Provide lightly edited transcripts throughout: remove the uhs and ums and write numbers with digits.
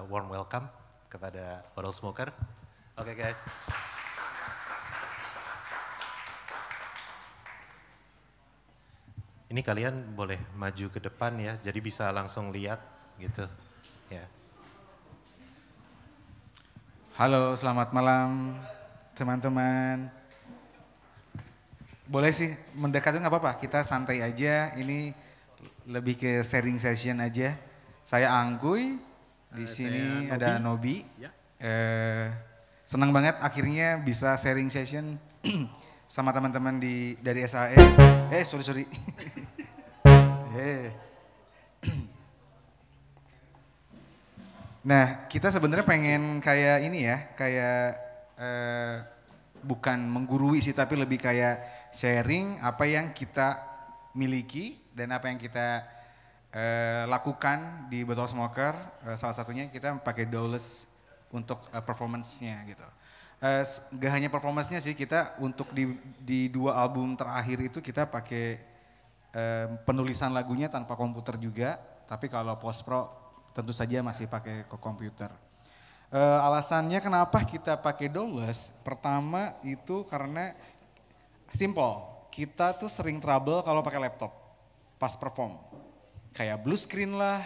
warm welcome kepada Bottle Smoker. Oke guys. Ini kalian boleh maju ke depan ya, jadi bisa langsung lihat gitu. Ya. Halo, selamat malam teman-teman. Boleh sih mendekat itu nggak apa-apa, kita santai aja. Ini lebih ke sharing session aja. Saya Angguy, di sini ada Nobi. Ya. Senang banget akhirnya bisa sharing session sama teman-teman dari SAE. Sorry. Nah, kita sebenarnya pengen kayak ini ya, kayak bukan menggurui sih, tapi lebih kayak sharing apa yang kita miliki dan apa yang kita lakukan di Bottle Smoker. Salah satunya kita pakai Dowless untuk performance-nya gitu. Gak hanya performance-nya sih, kita untuk di 2 album terakhir itu kita pakai penulisan lagunya tanpa komputer juga, tapi kalau post pro tentu saja masih pakai komputer. Alasannya kenapa kita pakai Dowless, pertama itu karena simple, kita tuh sering trouble kalau pakai laptop pas perform. Kayak blue screen lah,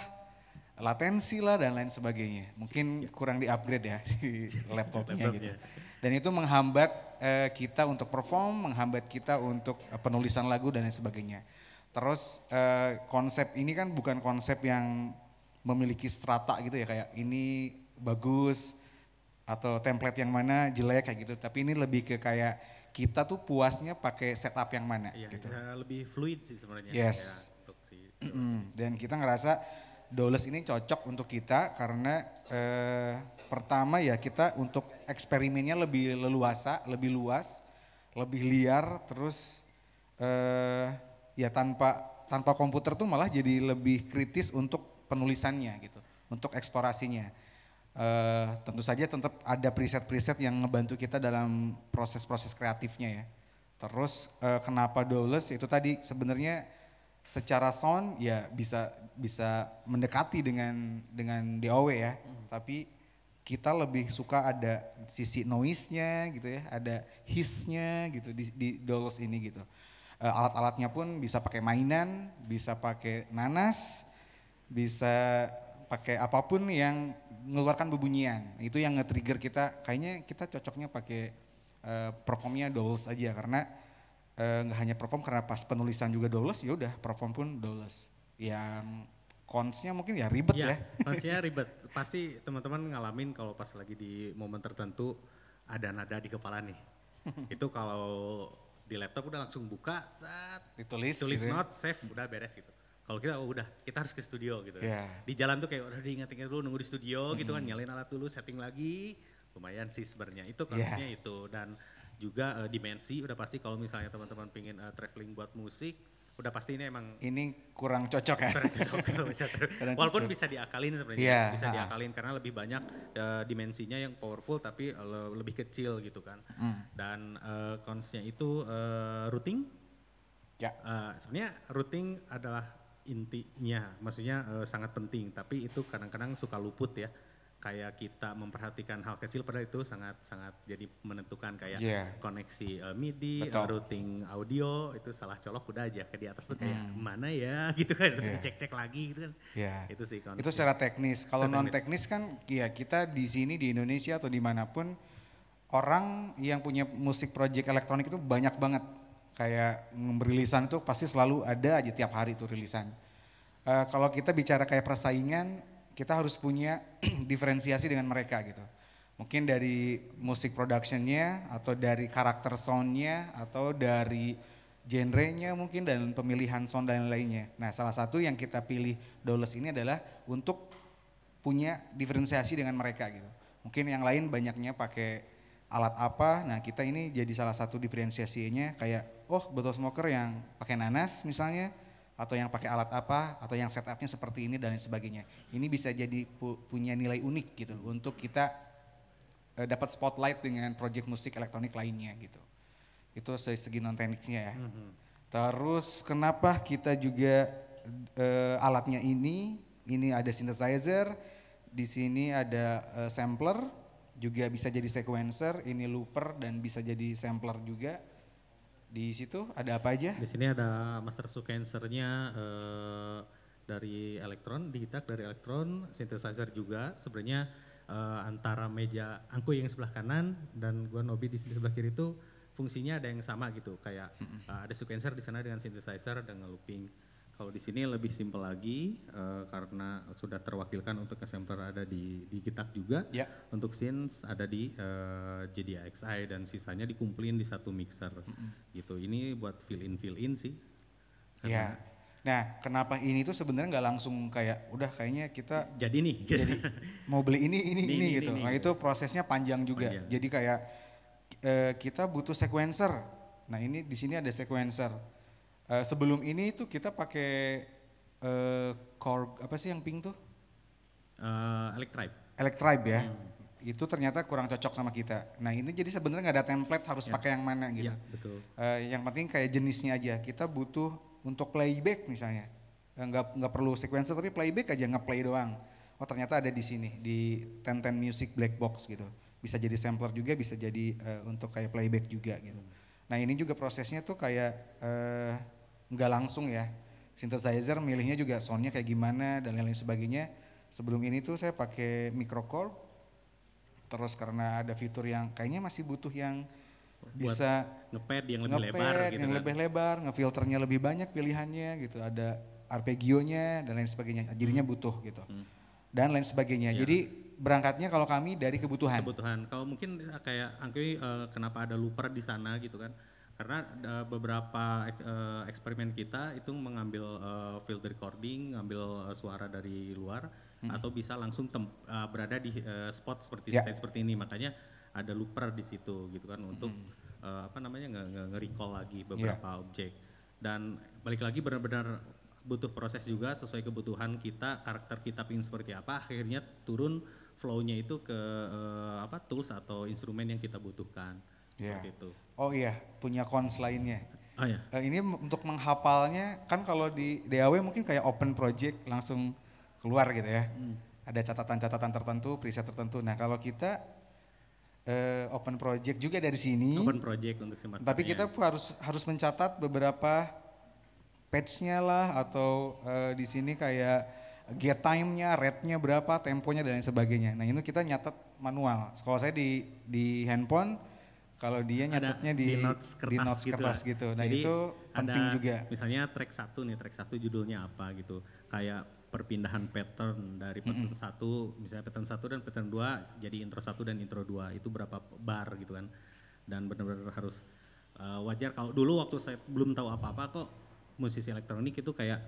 latensi lah dan lain sebagainya. Mungkin kurang di-upgrade ya si laptopnya gitu. Dan itu menghambat kita untuk perform, menghambat kita untuk penulisan lagu dan lain sebagainya. Terus konsep ini kan bukan konsep yang memiliki strata gitu ya, kayak ini bagus atau template yang mana jelek kayak gitu. Tapi ini lebih ke kayak kita tuh puasnya pakai setup yang mana gitu. Lebih fluid sih sebenarnya. Yes. Dan kita ngerasa Dowless ini cocok untuk kita karena pertama ya kita untuk eksperimennya lebih leluasa, lebih luas, lebih liar, terus ya tanpa komputer tuh malah jadi lebih kritis untuk penulisannya gitu, untuk eksplorasinya. Tentu saja tetap ada preset-preset yang ngebantu kita dalam proses-proses kreatifnya ya. Terus kenapa Dowless itu tadi sebenarnya secara sound ya bisa mendekati dengan DAW ya, tapi kita lebih suka ada sisi noise-nya gitu ya, ada hiss-nya gitu di Dowless ini gitu. Alat-alatnya pun bisa pakai mainan, bisa pakai nanas, bisa pakai apapun yang mengeluarkan bebunyian. Itu yang nge-trigger kita, kayaknya kita cocoknya pakai performnya Dowless aja karena nggak hanya perform karena pas penulisan juga Dowless, ya udah perform pun Dowless. Yang cons-nya mungkin ya ribet ya. Cons-nya ribet. Pasti teman-teman ngalamin kalau pas lagi di momen tertentu ada nada di kepala nih. Itu kalau di laptop udah langsung buka, tulis gitu, note, save, udah beres gitu. Kalau kita harus ke studio gitu. Yeah. Di jalan tuh kayak udah diingat-ingat dulu nunggu di studio gitu kan, nyalain alat dulu, setting lagi, lumayan sih sebenarnya. Itu konsepnya itu, dan juga dimensi udah pasti kalau misalnya teman-teman pengen traveling buat musik, udah pasti ini emang kurang cocok ya. Kurang cocok kalau bisa walaupun bisa diakalin sebenarnya, bisa diakalin karena lebih banyak dimensinya yang powerful tapi lebih kecil gitu kan. Dan konsepnya itu routing. Ya. Sebenarnya routing adalah intinya, maksudnya sangat penting, tapi itu kadang-kadang suka luput ya. Kayak kita memperhatikan hal kecil padahal itu sangat-sangat jadi menentukan kayak koneksi MIDI, routing audio itu salah colok udah aja ke di atas tuh kayak mana ya gitu kan, harus cek-cek lagi gitu kan. Itu sih konsep. Itu secara teknis. Kalau non teknis kan ya kita di sini di Indonesia atau dimanapun orang yang punya musik project elektronik itu banyak banget. Kayak rilisan itu pasti selalu ada aja tiap hari itu rilisan. Kalau kita bicara kayak persaingan, kita harus punya diferensiasi dengan mereka gitu. Mungkin dari musik productionnya atau dari karakter soundnya atau dari genrenya mungkin dan pemilihan sound dan lainnya. Nah salah satu yang kita pilih Dowless ini adalah untuk punya diferensiasi dengan mereka gitu. Mungkin yang lain banyaknya pakai alat apa, nah kita ini jadi salah satu diferensiasinya kayak Bottle Smoker yang pakai nanas misalnya, atau yang pakai alat apa, atau yang setupnya seperti ini dan lain sebagainya. Ini bisa jadi punya nilai unik gitu untuk kita dapat spotlight dengan project musik elektronik lainnya gitu. Itu segi non teknisnya ya. Terus kenapa kita juga alatnya ini ada synthesizer, di sini ada sampler, juga bisa jadi sequencer, ini looper dan bisa jadi sampler juga. Di situ ada apa aja? Di sini ada master sequencernya dari elektron, digitak dari elektron, synthesizer juga. Sebenarnya antara meja Angku yang sebelah kanan dan gua Nobi di sini sebelah kiri itu fungsinya ada yang sama gitu. Kayak ada sequencer di sana dengan synthesizer dan looping. Kalau di sini lebih simpel lagi karena sudah terwakilkan untuk sampler ada di Gitak juga. Ya. Untuk synths ada di JDXI dan sisanya dikumpulin di satu mixer gitu. Ini buat fill in sih. Ya. Nah, kenapa ini tuh sebenarnya nggak langsung kayak udah kayaknya kita Jadi nih. jadi mau beli ini Ini, gitu. ini. Nah, itu prosesnya panjang juga. Panjang. Jadi kayak kita butuh sequencer. Nah, ini di sini ada sequencer. Sebelum ini tuh kita pakai Korg apa sih yang pink tuh? Electribe. Electribe ya. Itu ternyata kurang cocok sama kita. Nah, ini jadi sebenarnya nggak ada template harus pakai yang mana gitu. Iya, betul. Yang penting kayak jenisnya aja. Kita butuh untuk playback misalnya. Nggak perlu sequencer tapi playback aja nge-play doang. Oh, ternyata ada di sini di 1010 Music Black Box gitu. Bisa jadi sampler juga, bisa jadi untuk kayak playback juga gitu. Nah, ini juga prosesnya tuh kayak nggak langsung ya. Synthesizer milihnya juga soundnya kayak gimana dan lain-lain sebagainya. Sebelum ini tuh saya pakai microKORG. Terus karena ada fitur yang kayaknya masih butuh yang bisa Ngepad yang lebih lebar gitu yang kan. lebih lebar, ngefilternya lebih banyak pilihannya gitu. Ada arpeggionya dan lain sebagainya. Jadinya butuh gitu. Dan lain sebagainya. Ya. Jadi berangkatnya kalau kami dari kebutuhan. Kalau mungkin kayak Angki kenapa ada looper di sana gitu kan. Karena beberapa eksperimen kita itu mengambil field recording, ngambil suara dari luar atau bisa langsung berada di spot seperti stage seperti ini. Makanya ada looper di situ gitu kan untuk nge-recall lagi beberapa objek. Dan balik lagi benar-benar butuh proses juga sesuai kebutuhan kita, karakter kita pingin seperti apa, akhirnya turun flow-nya itu ke tools atau instrumen yang kita butuhkan. Seperti itu. Oh iya, punya cons lainnya. Oh ya. Ini untuk menghafalnya kan kalau di DAW mungkin kayak open project langsung keluar gitu ya. Ada catatan-catatan tertentu, preset tertentu. Nah, kalau kita open project juga dari sini. Open project untuk si masternya. Tapi kita harus mencatat beberapa patch-nya lah atau di sini kayak get time-nya, rate-nya berapa, temponya dan lain sebagainya. Nah, ini kita nyatat manual. Kalau saya di handphone, kalau dia nyatetnya di notes kertas gitu. Nah, jadi itu penting ada, juga. Misalnya track 1 judulnya apa gitu. Kayak perpindahan pattern dari pattern 1, misalnya pattern 1 dan pattern 2 jadi intro 1 dan intro 2 itu berapa bar gitu kan. Dan benar-benar harus wajar kalau dulu waktu saya belum tahu apa-apa kok musisi elektronik itu kayak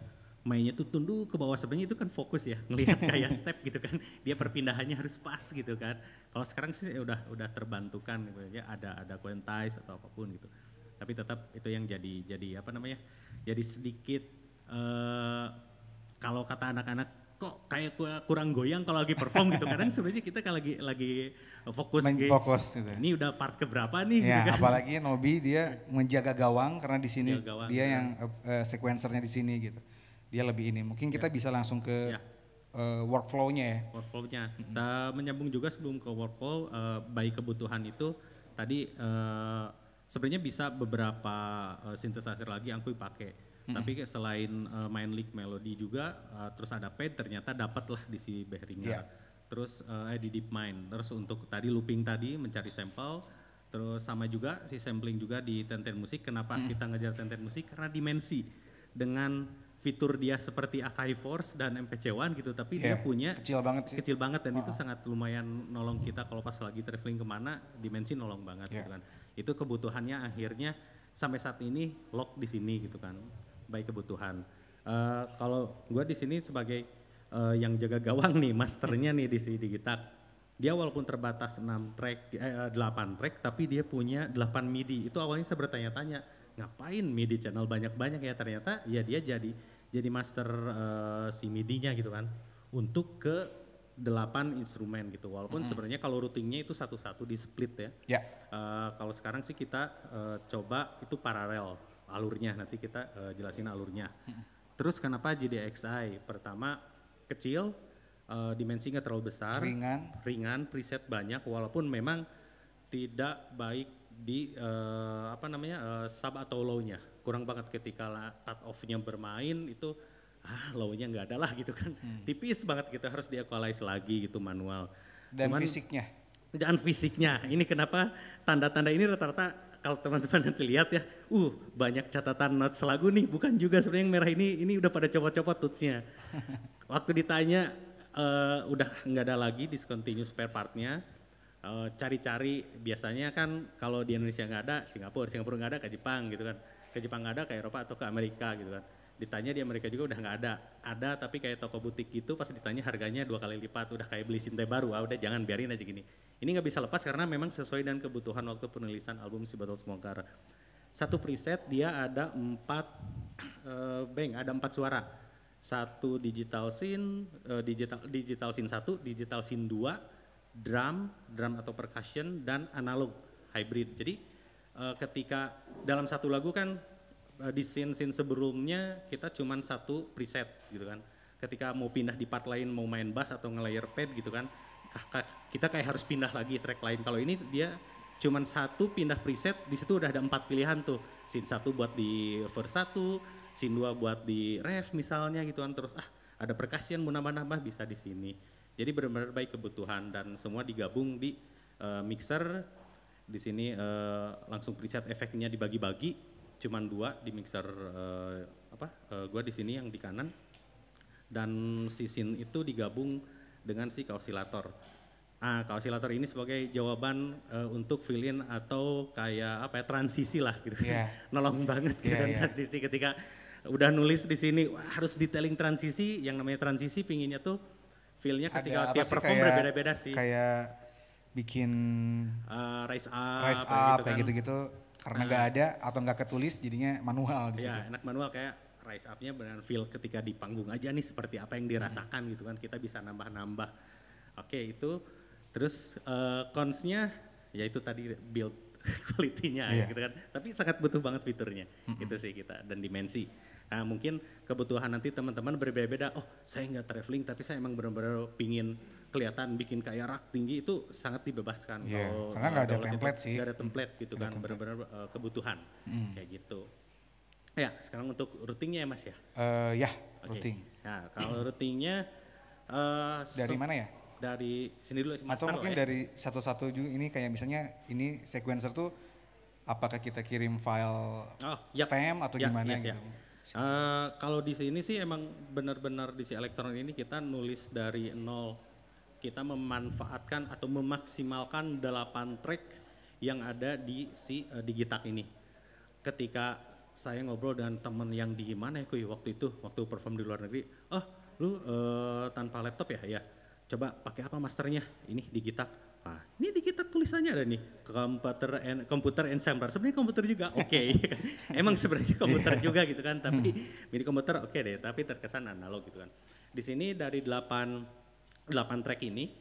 mainnya tuh tunduk ke bawah, sebenarnya itu kan fokus ya ngelihat kayak step gitu kan, dia perpindahannya harus pas gitu kan. Kalau sekarang sih udah terbantukan gitu ya, ada quantize atau apapun gitu. Tapi tetap itu yang jadi jadi sedikit kalau kata anak-anak kok kayak kurang goyang kalau lagi perform gitu. Kadang sebenarnya kita kalau lagi fokus gitu. Ini udah part keberapa nih ya, gitu kan. Apalagi Nobi dia menjaga gawang karena di sini dia ya. yang sequencernya di sini gitu. Dia lebih ini. Mungkin kita bisa langsung ke workflow-nya ya. Workflow-nya. Kita menyambung juga sebelum ke workflow, baik kebutuhan itu tadi sebenarnya bisa beberapa synthesizer lagi yang aku pakai. Tapi selain main lick melody juga, terus ada pad ternyata dapatlah di si Behringer. Terus di DeepMind. Terus untuk tadi looping tadi mencari sampel. Terus sama juga si sampling juga di 1010 Music. Kenapa kita ngejar 1010 Music? Karena dimensi dengan fitur dia seperti Akai Force dan MPC-1 gitu, tapi dia punya kecil banget dan itu sangat lumayan nolong kita kalau pas lagi traveling kemana, dimensi nolong banget gitu kan. Itu kebutuhannya akhirnya sampai saat ini lock di sini gitu kan, baik kebutuhan. Kalau gue di sini sebagai yang jaga gawang nih, masternya nih di Gitak, dia walaupun terbatas 8 track, tapi dia punya 8 MIDI. Itu awalnya saya bertanya-tanya, ngapain MIDI channel banyak-banyak ya, ternyata ya dia jadi master si MIDI-nya gitu kan untuk ke 8 instrumen gitu. Walaupun sebenarnya kalau routingnya itu satu-satu di split ya. Kalau sekarang sih kita coba itu paralel alurnya, nanti kita jelasin alurnya. Terus kenapa JDXI? Pertama kecil, dimensi nggak terlalu besar, ringan, preset banyak, walaupun memang tidak baik di sub atau low-nya. Kurang banget ketika cut off-nya bermain itu low-nya nggak ada lah gitu kan. Tipis banget, kita harus di-equalize lagi gitu manual. Dan fisiknya. Dan fisiknya, ini kenapa tanda-tanda ini rata-rata kalau teman-teman nanti lihat ya, banyak catatan notes lagu nih, bukan juga sebenarnya yang merah ini udah pada copot-copot tutsnya. Waktu ditanya udah nggak ada lagi discontinue spare partnya, cari-cari biasanya kan kalau di Indonesia nggak ada, Singapura nggak ada, ke Jepang gitu kan, ke Jepang nggak ada, ke Eropa atau ke Amerika gitu kan. Ditanya di Amerika juga udah nggak ada tapi kayak toko butik gitu, pas ditanya harganya 2 kali lipat, udah kayak beli sinte baru, udah jangan, biarin aja gini. Ini nggak bisa lepas karena memang sesuai dengan kebutuhan waktu penulisan album Si Botol Smoker. Satu preset dia ada 4 suara, satu digital scene, digital scene 1, digital scene 2, drum atau percussion, dan analog hybrid. Jadi ketika dalam satu lagu kan di scene sebelumnya kita cuman satu preset gitu kan. Ketika mau pindah di part lain, mau main bass atau nge-layer pad gitu kan, kita kayak harus pindah lagi track lain. Kalau ini dia cuman satu pindah preset, di situ udah ada 4 pilihan tuh. Scene 1 buat di verse 1, scene 2 buat di ref misalnya gitu kan. Terus ada percussion mau nambah-nambah bisa di sini. Jadi benar-benar baik kebutuhan dan semua digabung di mixer. Di sini langsung preset efeknya dibagi-bagi. Cuman 2 di mixer gua di sini yang di kanan, dan si scene itu digabung dengan si kaosilator. Kaosilator ini sebagai jawaban untuk fill in atau kayak transisi lah gitu. Nolong banget gitu kan transisi ketika udah nulis di sini harus detailing transisi. Yang namanya transisi pinginnya tuh feel-nya ketika tiap perform berbeda-beda sih. Kayak bikin rise up kayak kan. gitu-gitu. Karena nggak ada atau nggak ketulis jadinya manual di situ. Ya enak manual, kayak rise up-nya benar feel ketika di panggung aja nih seperti apa yang dirasakan gitu kan, kita bisa nambah-nambah. Oke, itu terus cons-nya ya itu tadi build quality-nya ya gitu kan, tapi sangat butuh banget fiturnya itu sih kita, dan dimensi. Nah mungkin kebutuhan nanti teman-teman berbeda-beda, saya nggak traveling tapi saya emang benar-benar pingin kelihatan bikin kayak rak tinggi, itu sangat dibebaskan. Karena nggak ada template sih. Nggak ada template gitu kan, benar-benar kebutuhan kayak gitu. Ya sekarang untuk routingnya ya Mas ya? Routing. Nah kalau routingnya dari mana ya? Dari sini dulu. Atau mungkin dari satu-satu juga, ini kayak misalnya ini sequencer tuh apakah kita kirim file stem atau gimana gitu? Kalau di sini sih emang benar-benar di si elektron ini kita nulis dari nol. Kita memanfaatkan atau memaksimalkan 8 track yang ada di si Digitak ini. Ketika saya ngobrol dengan teman yang di mana ya Kuy waktu perform di luar negeri, lu tanpa laptop ya? Ya, coba pakai apa masternya? Ini Digitak. Ini Digitak tulisannya ada nih, komputer ensembler. Sebenarnya komputer juga, oke. Emang sebenarnya komputer juga gitu kan, tapi mini komputer oke deh, tapi terkesan analog gitu kan. Di sini dari 8 track ini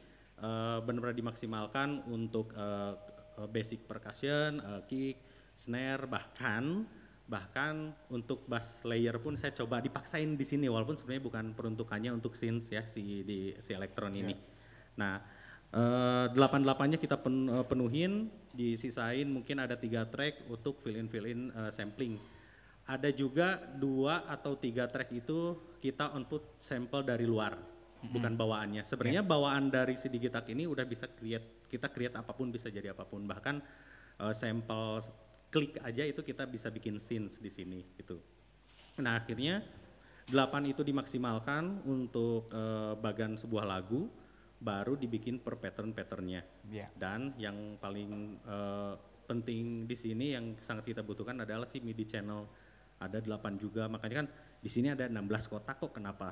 benar-benar dimaksimalkan untuk basic percussion, kick, snare, bahkan untuk bass layer pun saya coba dipaksain di sini, walaupun sebenarnya bukan peruntukannya untuk synth ya si elektron ini. Nah 8-8-nya kita penuhin, disisain mungkin ada 3 track untuk fill in sampling. Ada juga 2 atau 3 track itu kita output sampel dari luar, bukan bawaannya. Sebenarnya bawaan dari si Digitak ini udah bisa kita create apapun, bisa jadi apapun. Bahkan sampel klik aja itu kita bisa bikin scenes di sini gitu. Nah akhirnya 8 itu dimaksimalkan untuk bagan sebuah lagu, baru dibikin per pattern-patternnya. Dan yang paling penting di sini yang sangat kita butuhkan adalah si MIDI channel. Ada 8 juga, makanya kan di sini ada 16 kotak, kok kenapa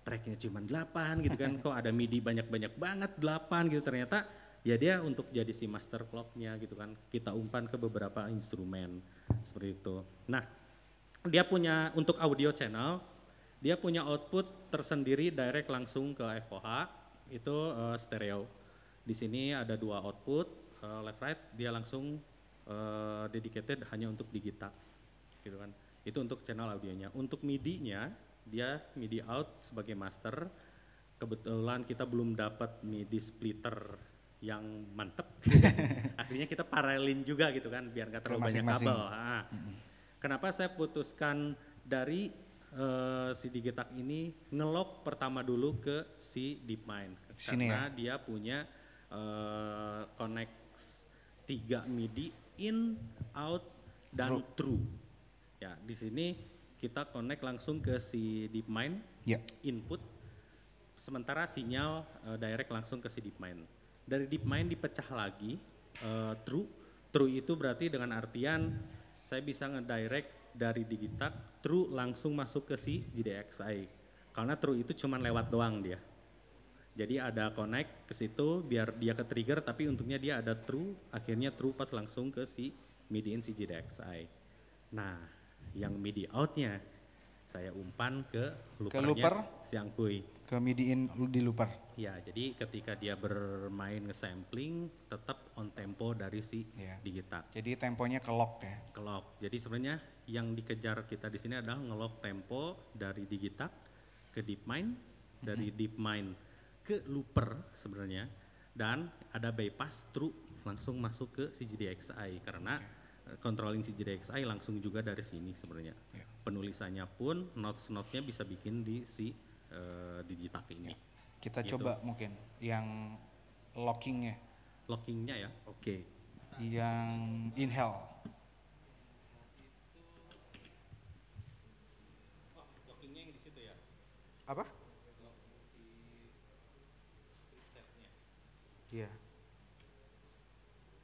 tracknya cuma 8 gitu kan, kok ada MIDI banyak-banyak banget 8 gitu, ternyata ya dia untuk jadi si master clock-nya gitu kan, kita umpan ke beberapa instrumen seperti itu. Nah dia punya untuk audio channel, dia punya output tersendiri direct langsung ke FOH, itu stereo. Di sini ada 2 output, left right, dia langsung dedicated hanya untuk Digitak gitu kan. Itu untuk channel audionya. Untuk MIDI-nya dia MIDI out sebagai master, kebetulan kita belum dapat MIDI splitter yang mantep. Akhirnya kita paralelin juga gitu kan biar nggak terlalu banyak Masing-masing. kabel. Nah, kenapa saya putuskan dari si Digitak ini ngelok pertama dulu ke si DeepMind Sini karena dia punya connect 3 MIDI in, out, dan true. Ya, di sini kita connect langsung ke si DeepMind Ya. input, sementara sinyal direct langsung ke si DeepMind. Dari DeepMind dipecah lagi true. True itu berarti dengan artian saya bisa ngedirect dari Digitak true langsung masuk ke si GDXI. Karena true itu cuma lewat doang dia. Jadi ada connect ke situ biar dia ke trigger tapi untungnya dia ada true, akhirnya true pas langsung ke si MIDI in si GDXI. Nah, yang MIDI outnya saya umpan ke loopernya looper? si Angkuy. Ke MIDI in di looper. Ya, jadi ketika dia bermain nge-sampling tetap on tempo dari si Iya. Digitak. Jadi temponya ke lock ya. Kelok. Jadi sebenarnya yang dikejar kita di sini adalah ngelok tempo dari Digitak ke DeepMind, dari DeepMind ke looper sebenarnya, dan ada bypass true langsung masuk ke si GDXI karena controlling si GDXI langsung juga dari sini sebenarnya. Ya. Penulisannya pun notes-notesnya bisa bikin di si Digitak ini. Kita Gitu. coba mungkin yang lockingnya, Lockingnya ya, oke. yang inhale. Lockingnya yang di situ ya. Apa? Iya.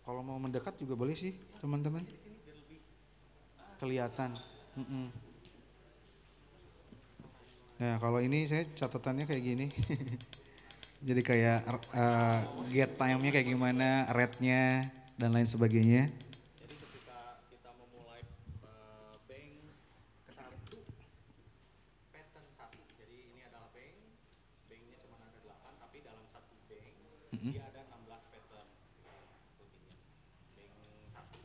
Kalau mau mendekat juga boleh sih teman-teman. Kelihatan. Nah kalau ini saya catatannya kayak gini. Jadi kayak get time-nya kayak gimana, rate-nya dan lain sebagainya. Jadi ketika kita memulai bank satu, pattern satu. Jadi ini adalah banknya cuma ada 8, tapi dalam satu bank dia ada 16 pattern routingnya. Bank satu,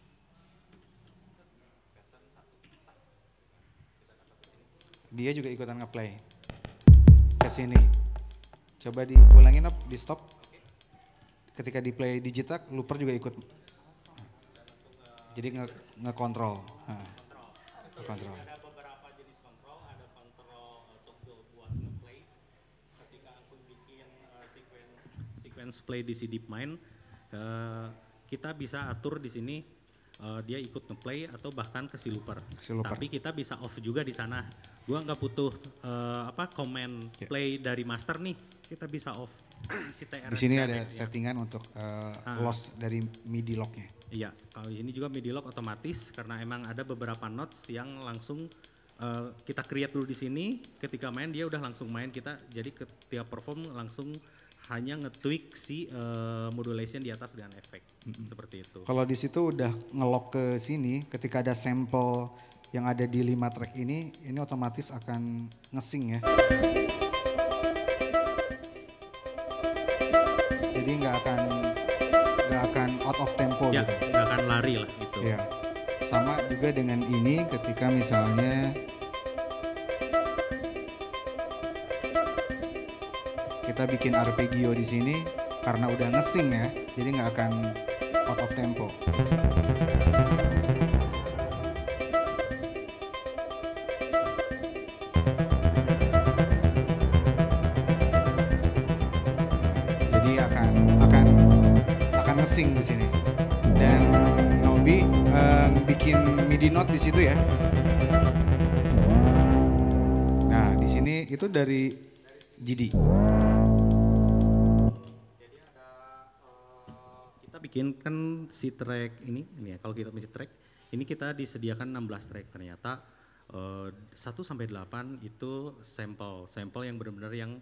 pattern satu, pas. Kita dapat di sini. Dia juga ikutan ngeplay ke sini. Coba diulangin up, di stop. Ketika di play Digitak, looper juga ikut. Jadi ngekontrol. Ngekontrol. Ada beberapa jenis kontrol, ada kontrol toggle buat ngeplay. Ketika aku bikin sequence play di si DeepMind, kita bisa atur di sini dia ikut ngeplay atau bahkan ke si looper. Tapi kita bisa off juga di sana. Gua nggak butuh command play dari master nih, kita bisa off. Si TRS Di sini ada direct, ya. settingan untuk loss dari MIDI locknya. Iya, kalau ini juga MIDI lock otomatis karena emang ada beberapa notes yang langsung kita create dulu di sini, ketika main dia udah langsung main kita, jadi ketika perform langsung hanya nge-tweak si modulation di atas dengan efek seperti itu. Kalau di situ udah ngelock ke sini, ketika ada sampel yang ada di 5 track ini otomatis akan ngesing ya. Jadi nggak akan out of tempo Ya, gitu. nggak akan lari lah gitu. Ya. Sama juga dengan ini ketika misalnya kita bikin arpeggio di sini karena udah ngesing ya, jadi nggak akan out of tempo. Jadi akan ngesing di sini. Dan Nobi bikin MIDI note di situ ya. Nah, di sini itu dari GD. Jadi ada kita bikin kan si track ini ya, kalau kita bikin track ini kita disediakan 16 track, ternyata 1 sampai 8 itu sampel yang benar-benar yang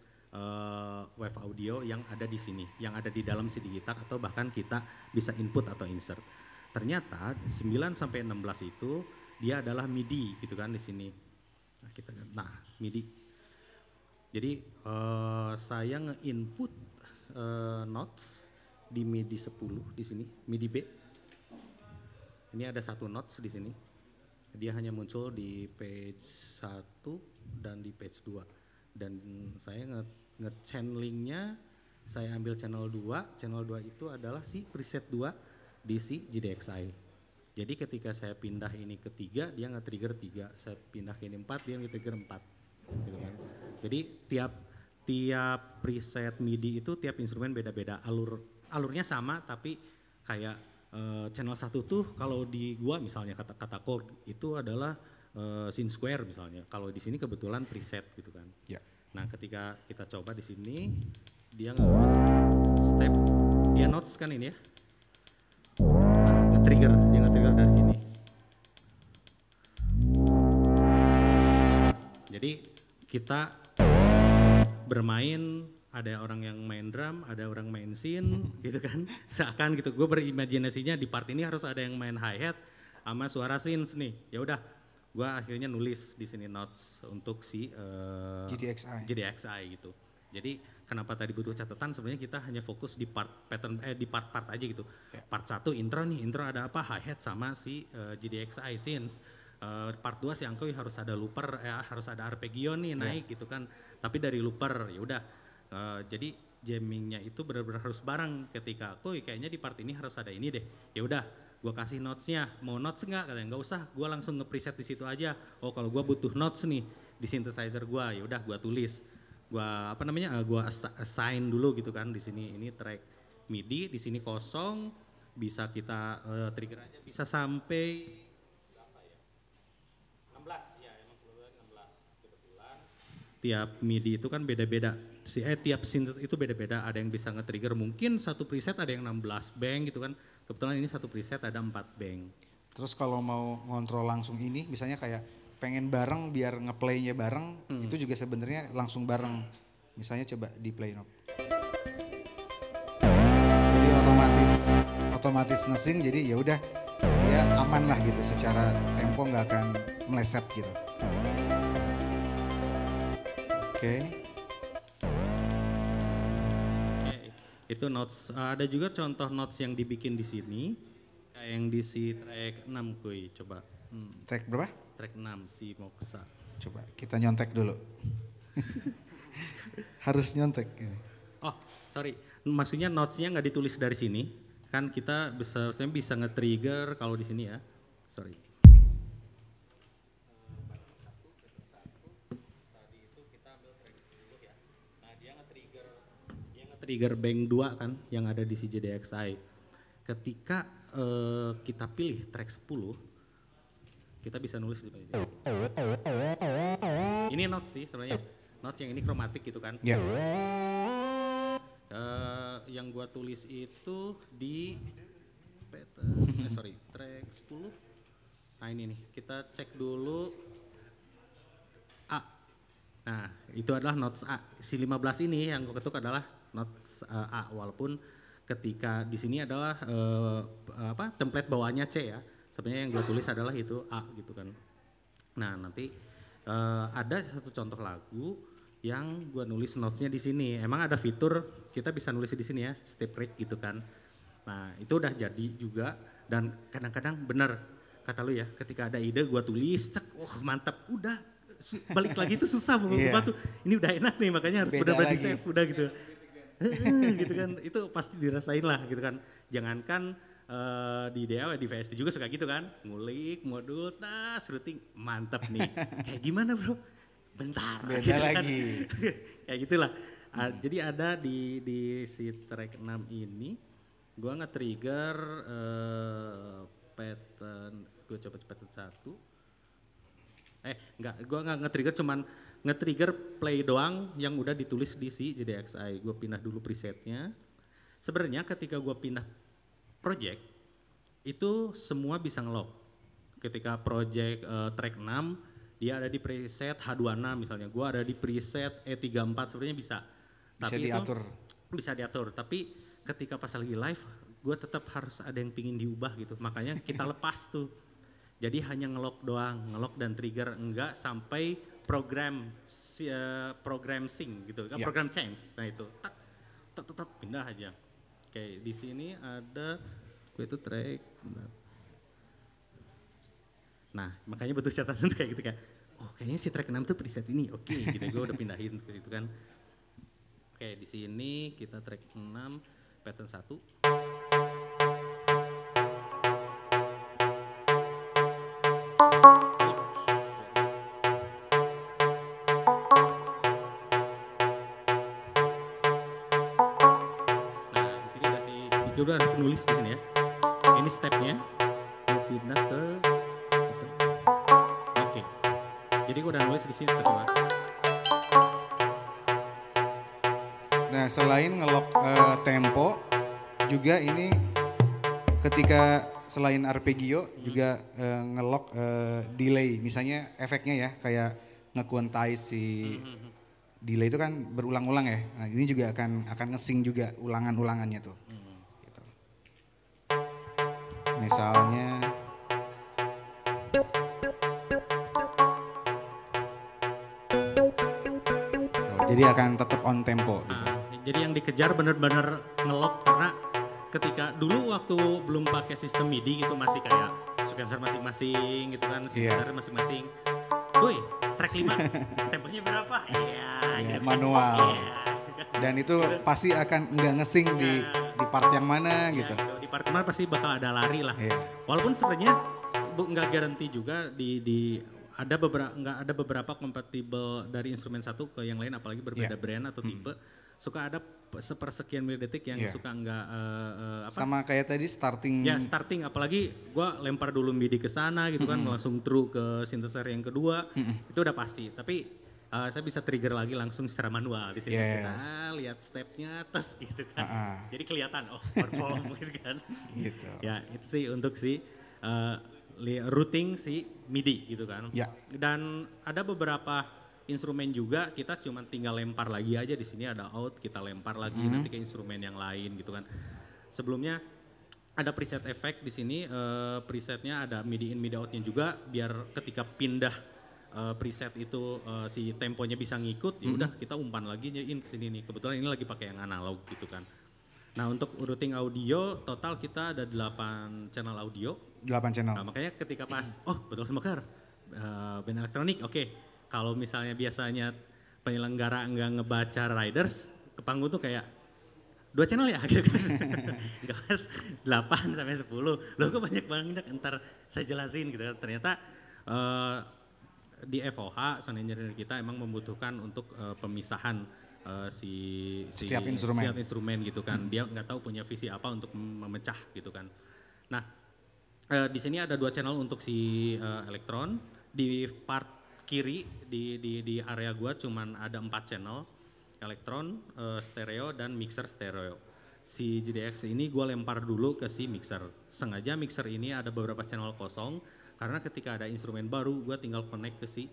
wave audio yang ada di sini, yang ada di dalam si Digitak atau bahkan kita bisa input atau insert. Ternyata 9 sampai 16 itu dia adalah MIDI gitu kan di sini. Nah, MIDI. Jadi saya nge-input notes di MIDI 10 di sini, MIDI B. Ini ada satu notes di sini. Dia hanya muncul di page 1 dan di page 2. Dan saya nge-channelingnya saya ambil channel 2 itu adalah si preset 2 di si GDXI. Jadi ketika saya pindah ini ke 3, dia nge-trigger 3, saya pindah ke ini 4, dia nge-trigger 4. Gitu kan. Jadi tiap preset MIDI itu tiap instrumen beda-beda, alurnya sama tapi kayak channel 1 tuh kalau di gua misalnya kata chord itu adalah sin square misalnya. Kalau di sini kebetulan preset gitu kan. Ya. Nah, ketika kita coba di sini dia nge-press step, dia notes kan ini ya. Nah, dia nge-trigger dari sini. Jadi kita bermain, ada orang yang main drum, ada orang main synth gitu kan. Seakan gitu, gue berimajinasinya di part ini harus ada yang main hi-hat sama suara synth nih. Ya udah, gue akhirnya nulis di sini notes untuk si GDXI gitu. Jadi kenapa tadi butuh catatan, sebenarnya kita hanya fokus di part pattern di part-part aja gitu. Yeah. Part 1 intro nih, intro ada apa, hi-hat sama si GDXI synths. Part 2 si Angkoy harus ada looper, harus ada arpeggio nih naik gitu kan. Tapi dari looper ya udah. Jadi jammingnya itu benar-benar harus bareng. Ketika Koy kayaknya di part ini harus ada ini deh. Ya udah, gue kasih notesnya. Mau notes nggak? Katanya nggak usah. Gue langsung nge-preset di situ aja. Oh kalau gue butuh notes nih di synthesizer gue, ya udah gue tulis. Gue gue assign dulu gitu kan. Di sini ini track MIDI, di sini kosong. Bisa kita trigger aja. Bisa sampai berapa ya? 16 ya, emang keluar 16 kebetulan. Tiap MIDI itu kan beda-beda. Tiap synth itu beda-beda. Ada yang bisa nge-trigger mungkin satu preset ada yang 16 bang gitu kan. Kebetulan ini satu preset ada 4 bang. Terus kalau mau ngontrol langsung ini, misalnya kayak pengen bareng biar nge-play-nya bareng, itu juga sebenarnya langsung bareng. Misalnya coba di play Nob. Jadi otomatis nge-sync, jadi ya udah ya aman lah gitu, secara tempo nggak akan meleset gitu. Oke. Itu notes, ada juga contoh notes yang dibikin di sini, kayak yang di si track 6 kuy, coba. Track berapa? Track 6 si Moksa. Coba kita nyontek dulu. Harus nyontek. Oh sorry, maksudnya notesnya nggak ditulis dari sini, kan kita bisa nge-trigger kalau di sini ya, sorry. Tadi itu kita ambil track 10 ya, nah dia nge-trigger bank 2 kan, yang ada di CJDXI. Ketika kita pilih track 10, kita bisa nulis di sini. Ini notes sih sebenarnya, notes yang ini kromatik gitu kan. Yeah. Yang gua tulis itu di track 10. Nah ini nih, kita cek dulu A. Nah itu adalah notes A. Si 15 ini yang gua ketuk adalah notes A, walaupun ketika di sini adalah template bawahnya C ya. Sebenarnya yang gue tulis adalah itu A gitu kan. Nah nanti ada satu contoh lagu yang gue nulis notesnya di sini. Emang ada fitur kita bisa nulis di sini ya, step rate gitu kan. Nah itu udah jadi juga, dan kadang-kadang bener kata lu ya, ketika ada ide gue tulis, cek, mantap, udah balik lagi itu susah berubah tuh. Ini udah enak nih, makanya harus benar-benar di save udah gitu. Gitu kan, itu pasti dirasain lah gitu kan. Jangankan di DAW, di VST juga suka gitu kan, ngulik, modul, routing, mantap nih. Kayak gimana bro? Bentar. Beda gitu lagi. Kan. Kayak gitulah. Jadi ada di si track 6 ini, gue nge-trigger pattern, gue coba pattern 1. Gue nggak nge-trigger, cuman nge-trigger play doang yang udah ditulis di si JDXI. Gue pindah dulu presetnya. Sebenarnya ketika gue pindah project itu semua bisa nge-lock. Ketika project track 6 dia ada di preset H26 misalnya, gua ada di preset E34 sebenarnya bisa. Tapi diatur. Itu bisa diatur, tapi ketika pas lagi live gua tetap harus ada yang pingin diubah gitu. Makanya kita lepas tuh. Jadi hanya nge-lock doang, nge-lock dan trigger, enggak sampai program sync gitu, yeah. Program change. Nah itu tak pindah aja. Oke, di sini ada gue itu track. Nah, makanya butuh catatan kayak gitu kan. Oh, kayaknya si track 6 tuh preset ini. Oke, gitu gue udah pindahin ke situ kan. Oke, di sini kita track 6, pattern 1. Nah, di sini ada Diki udah ada penulis di sini ya. Ini stepnya, gue pindah ke, oke. Jadi gue udah nulis di sini stepnya. Nah, selain ngelok tempo, juga ini ketika selain arpeggio juga ngelok delay. Misalnya efeknya ya kayak nge-quantize si delay itu kan berulang-ulang ya. Nah, ini juga akan nge-sync juga ulangan-ulangannya tuh. Gitu. Misalnya jadi akan tetap on tempo gitu. Jadi yang dikejar bener-bener ngelok karena ketika dulu waktu belum pakai sistem MIDI gitu masih kayak sequencer masing-masing gitu kan, sequencer masing-masing. Kuy, track 5, temponya berapa? Iya, gitu kan. Manual. Iya. Dan itu pasti akan nggak nge-sync di part yang mana gitu. Gitu. Di part mana pasti bakal ada lari lah. Iya. Walaupun sebenarnya nggak garansi juga nggak ada beberapa kompatibel dari instrumen satu ke yang lain, apalagi berbeda brand atau tipe. Suka ada sepersekian milidetik yang suka nggak sama kayak tadi starting. Ya starting, apalagi gue lempar dulu MIDI ke sana gitu kan, langsung through ke synthesizer yang kedua, itu udah pasti. Tapi saya bisa trigger lagi langsung secara manual di sini. Kita lihat stepnya, tes gitu kan. Jadi kelihatan perform gitu kan. Gitu. Ya itu sih untuk routing si MIDI gitu kan. Ya. Dan ada beberapa instrumen juga kita cuma tinggal lempar lagi aja, di sini ada out, kita lempar lagi nanti ke instrumen yang lain gitu kan. Sebelumnya ada preset efek di sini, presetnya ada MIDI in MIDI outnya juga, biar ketika pindah preset itu si temponya bisa ngikut, ya udah kita umpan lagi in ke sini nih. Kebetulan ini lagi pakai yang analog gitu kan. Nah, untuk routing audio total kita ada 8 channel audio. 8 channel. Nah, makanya ketika pas betul Semekar, band elektronik, oke. Kalau misalnya biasanya penyelenggara nggak ngebaca riders, ke panggung tuh kayak 2 channel ya gitu kan. Nggak pas 8 sampai 10. Loh kok banyak banget, ntar saya jelasin gitu. Ternyata di FOH, sound engineer kita emang membutuhkan untuk pemisahan setiap instrumen gitu kan. Dia nggak tahu punya visi apa untuk memecah gitu kan. Nah, di sini ada 2 channel untuk si elektron. Di part kiri di area gua cuman ada 4 channel, elektron, stereo dan mixer stereo. Si JDX ini gua lempar dulu ke si mixer. Sengaja mixer ini ada beberapa channel kosong karena ketika ada instrumen baru gua tinggal connect ke si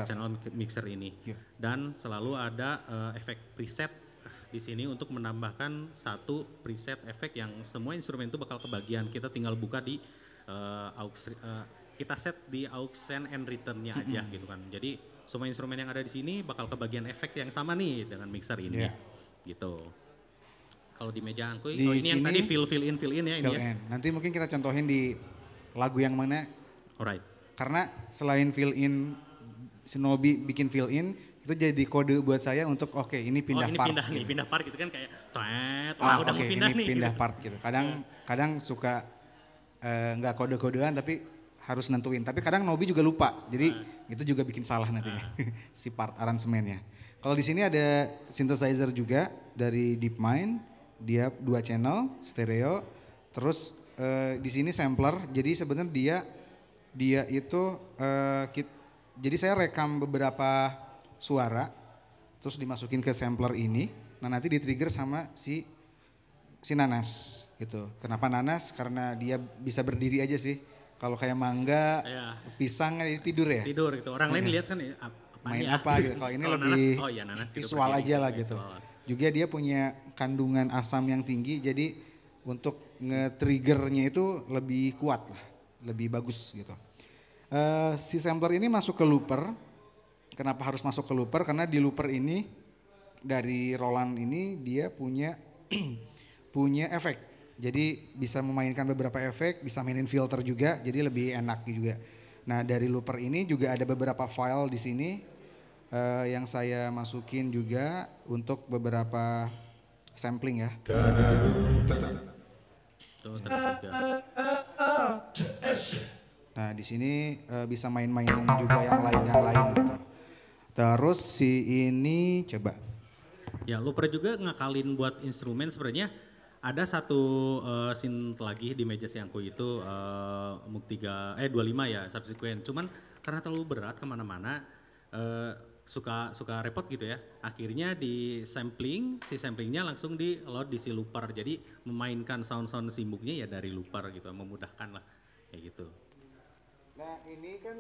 channel mixer ini. Dan selalu ada efek preset di sini untuk menambahkan satu preset efek yang semua instrumen itu bakal kebagian. Kita tinggal buka di kita set di aux send and return-nya aja gitu kan. Jadi semua instrumen yang ada di sini bakal kebagian efek yang sama nih dengan mixer ini. Gitu. Kalau di meja angkuy, ini yang tadi fill in ya ini ya. Nanti mungkin kita contohin di lagu yang mana. Alright. Karena selain fill in, Shinobi bikin fill in, itu jadi kode buat saya untuk ini pindah ini part. Pindah nih, gitu. pindah part gitu kan kayak udah mau pindah nih. Pindah part gitu. Kadang suka nggak kode-kodean tapi harus nentuin. Tapi kadang Nobi juga lupa. Jadi itu juga bikin salah nantinya si part aransemennya. Kalau di sini ada synthesizer juga dari DeepMind. Dia 2 channel stereo. Terus di sini sampler. Jadi sebenarnya dia itu jadi saya rekam beberapa suara terus dimasukin ke sampler ini. Nah, nanti di-trigger sama si nanas gitu. Kenapa nanas? Karena dia bisa berdiri aja sih. Kalau kayak mangga, pisang tidur ya? Tidur gitu. Orang lain lihat kan main apa gitu. Kalau ini lebih nanas visual aja lah gitu. Juga dia punya kandungan asam yang tinggi, jadi untuk nge-triggernya itu lebih kuat lah, lebih bagus gitu. Si sampler ini masuk ke looper. Kenapa harus masuk ke looper? Karena di looper ini dari Roland ini dia punya punya efek. Jadi bisa memainkan beberapa efek, bisa mainin filter juga, jadi lebih enak juga. Nah, dari looper ini juga ada beberapa file di sini yang saya masukin juga untuk beberapa sampling ya. Tuh, tertiga. Nah di sini bisa main-mainin juga yang lain gitu. Terus si ini coba. Ya, looper juga ngakalin buat instrumen sebenarnya. Ada satu synth lagi di meja siangku itu Moog 25 ya, subsequent. Cuman karena terlalu berat kemana-mana, suka repot gitu ya. Akhirnya di sampling, si samplingnya langsung di load di si looper. Jadi memainkan sound-sound si Moog-nya ya dari looper gitu, memudahkan lah kayak gitu. Nah ini kan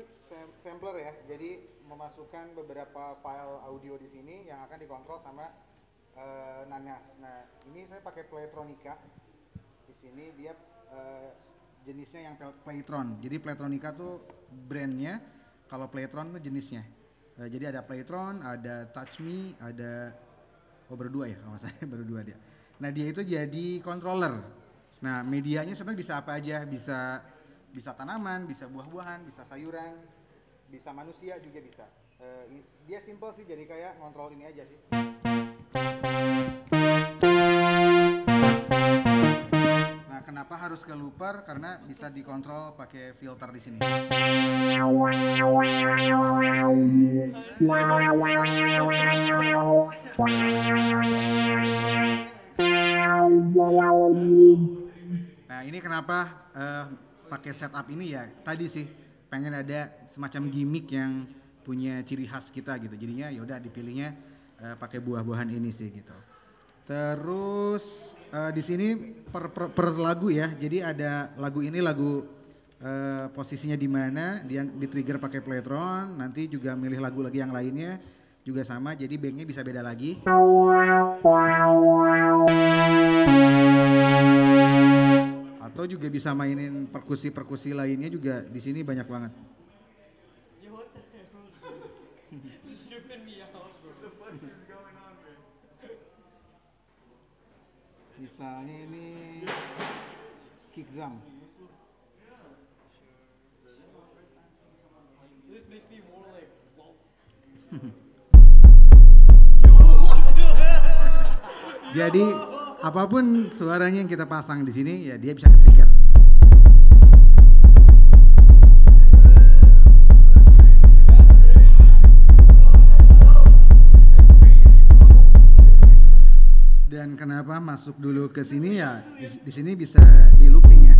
sampler ya, jadi memasukkan beberapa file audio di sini yang akan dikontrol sama Nanas. Nah ini saya pakai Playtronica. Di sini dia jenisnya yang Playtron. Jadi Playtronica tuh brandnya, kalau Playtron tuh jenisnya. Jadi ada Playtron, ada Touch Me, ada berdua ya kalau saya berdua dia. Nah dia itu jadi controller. Nah medianya sebenarnya bisa apa aja, bisa tanaman, bisa buah-buahan, bisa sayuran, bisa manusia juga bisa. Dia simple sih, jadi kayak ngontrol ini aja sih. Nah, kenapa harus ke looper? Karena bisa dikontrol pakai filter di sini. Nah, ini kenapa pakai setup ini ya? Tadi sih pengen ada semacam gimmick yang punya ciri khas kita gitu. Jadinya ya udah dipilihnya pakai buah-buahan ini sih gitu. Terus di sini per lagu ya. Jadi ada lagu ini posisinya di mana, dia di-trigger pakai Playtron, nanti juga milih lagu lagi yang lainnya juga sama. Jadi banknya bisa beda lagi. Atau juga bisa mainin perkusi lainnya juga di sini banyak banget. Misalnya ini kick drum. Jadi apapun suaranya yang kita pasang di sini ya dia bisa ke-trigger. Dan kenapa masuk dulu ke sini ya di sini bisa di looping ya.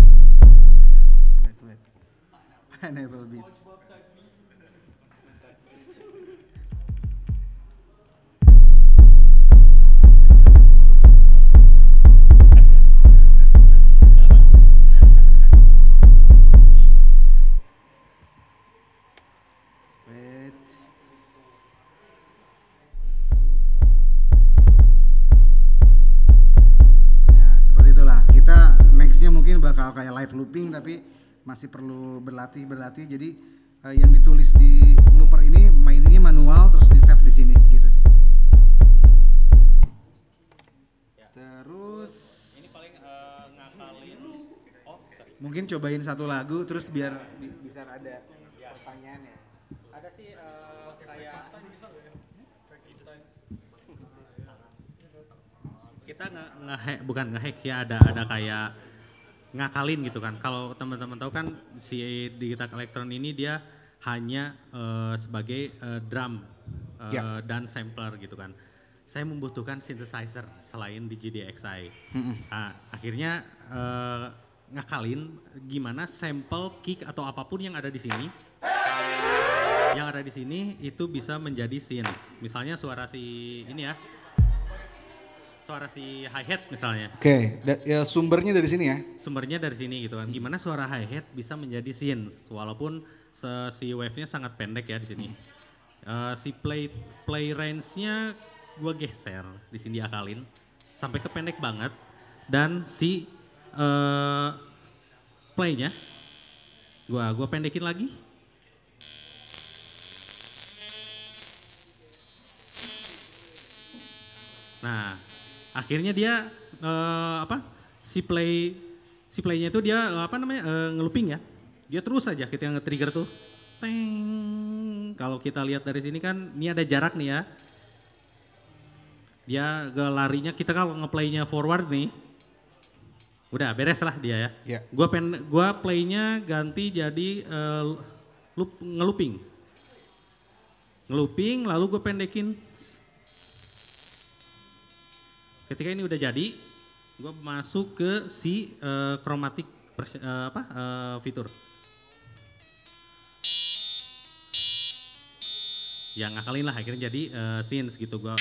Wait. Pineapple Beach. Bakal kayak live looping tapi masih perlu berlatih. Jadi yang ditulis di looper ini mainnya manual terus di save di sini gitu sih. Ya. Terus ini paling ngakalin. Mungkin cobain satu lagu terus biar bisa ada pertanyaannya. Ada sih kayak kita bukan nge-hack ya, ada kayak ngakalin gitu kan. Kalau teman-teman tahu kan si Digital Electron ini dia hanya sebagai drum dan sampler gitu kan. Saya membutuhkan synthesizer selain di GDXI. Nah, akhirnya ngakalin gimana sample, kick atau apapun yang ada di sini. Yang ada di sini itu bisa menjadi synth. Misalnya suara si ini ya. Suara si hi-hat misalnya. Oke, ya sumbernya dari sini ya? Sumbernya dari sini gitu kan. Gimana suara hi-hat bisa menjadi synth walaupun si wave-nya sangat pendek ya di sini. Si play range-nya gue geser di sini diakalin sampai ke pendek banget dan si play-nya gua pendekin lagi Nah, akhirnya dia apa? Si playnya itu dia apa namanya? Ngeluping ya. Dia terus aja kita yang nge-trigger tuh. Teng. Kalau kita lihat dari sini kan ini ada jarak nih ya. Dia larinya kita kalau ngeplaynya forward nih. Udah beres lah dia ya. Ya. Gua playnya ganti jadi ngeluping. Ngeluping lalu gue pendekin. Ketika ini udah jadi, gue masuk ke si chromatic fitur. Yang ngakalin lah akhirnya jadi scenes gitu gue.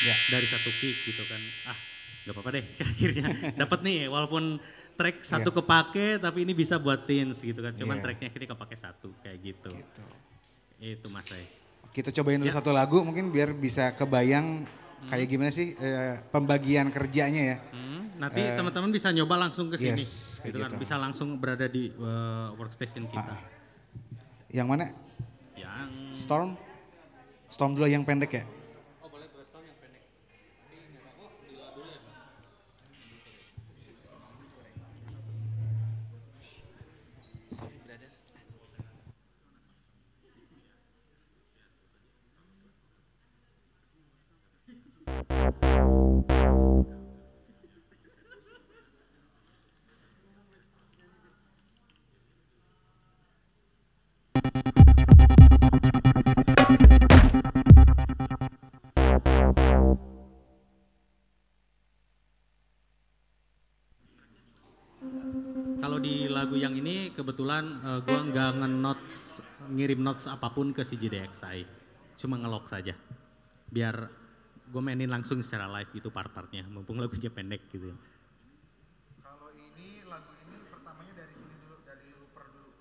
Ya. Dari satu kick gitu kan. Gak apa-apa deh akhirnya dapat nih walaupun track satu kepake tapi ini bisa buat scenes gitu kan. Cuman tracknya akhirnya kepake satu kayak gitu. Itu Mas Say. Kita cobain dulu satu lagu mungkin biar bisa kebayang kayak gimana sih pembagian kerjanya ya. Nanti teman-teman bisa nyoba langsung ke sini. Yes, gitu kan. gitu. Bisa langsung berada di workstation kita. Yang mana? Yang Storm? Storm dulu yang pendek ya? Kalau di lagu yang ini kebetulan gue nggak ngirim notes apapun ke si JDXI, cuma ngelok saja, biar gue mainin langsung secara live gitu part-partnya, mumpung lagunya pendek gitu. Kalau ini lagu ini pertamanya dari sini dulu, dari looper dulu.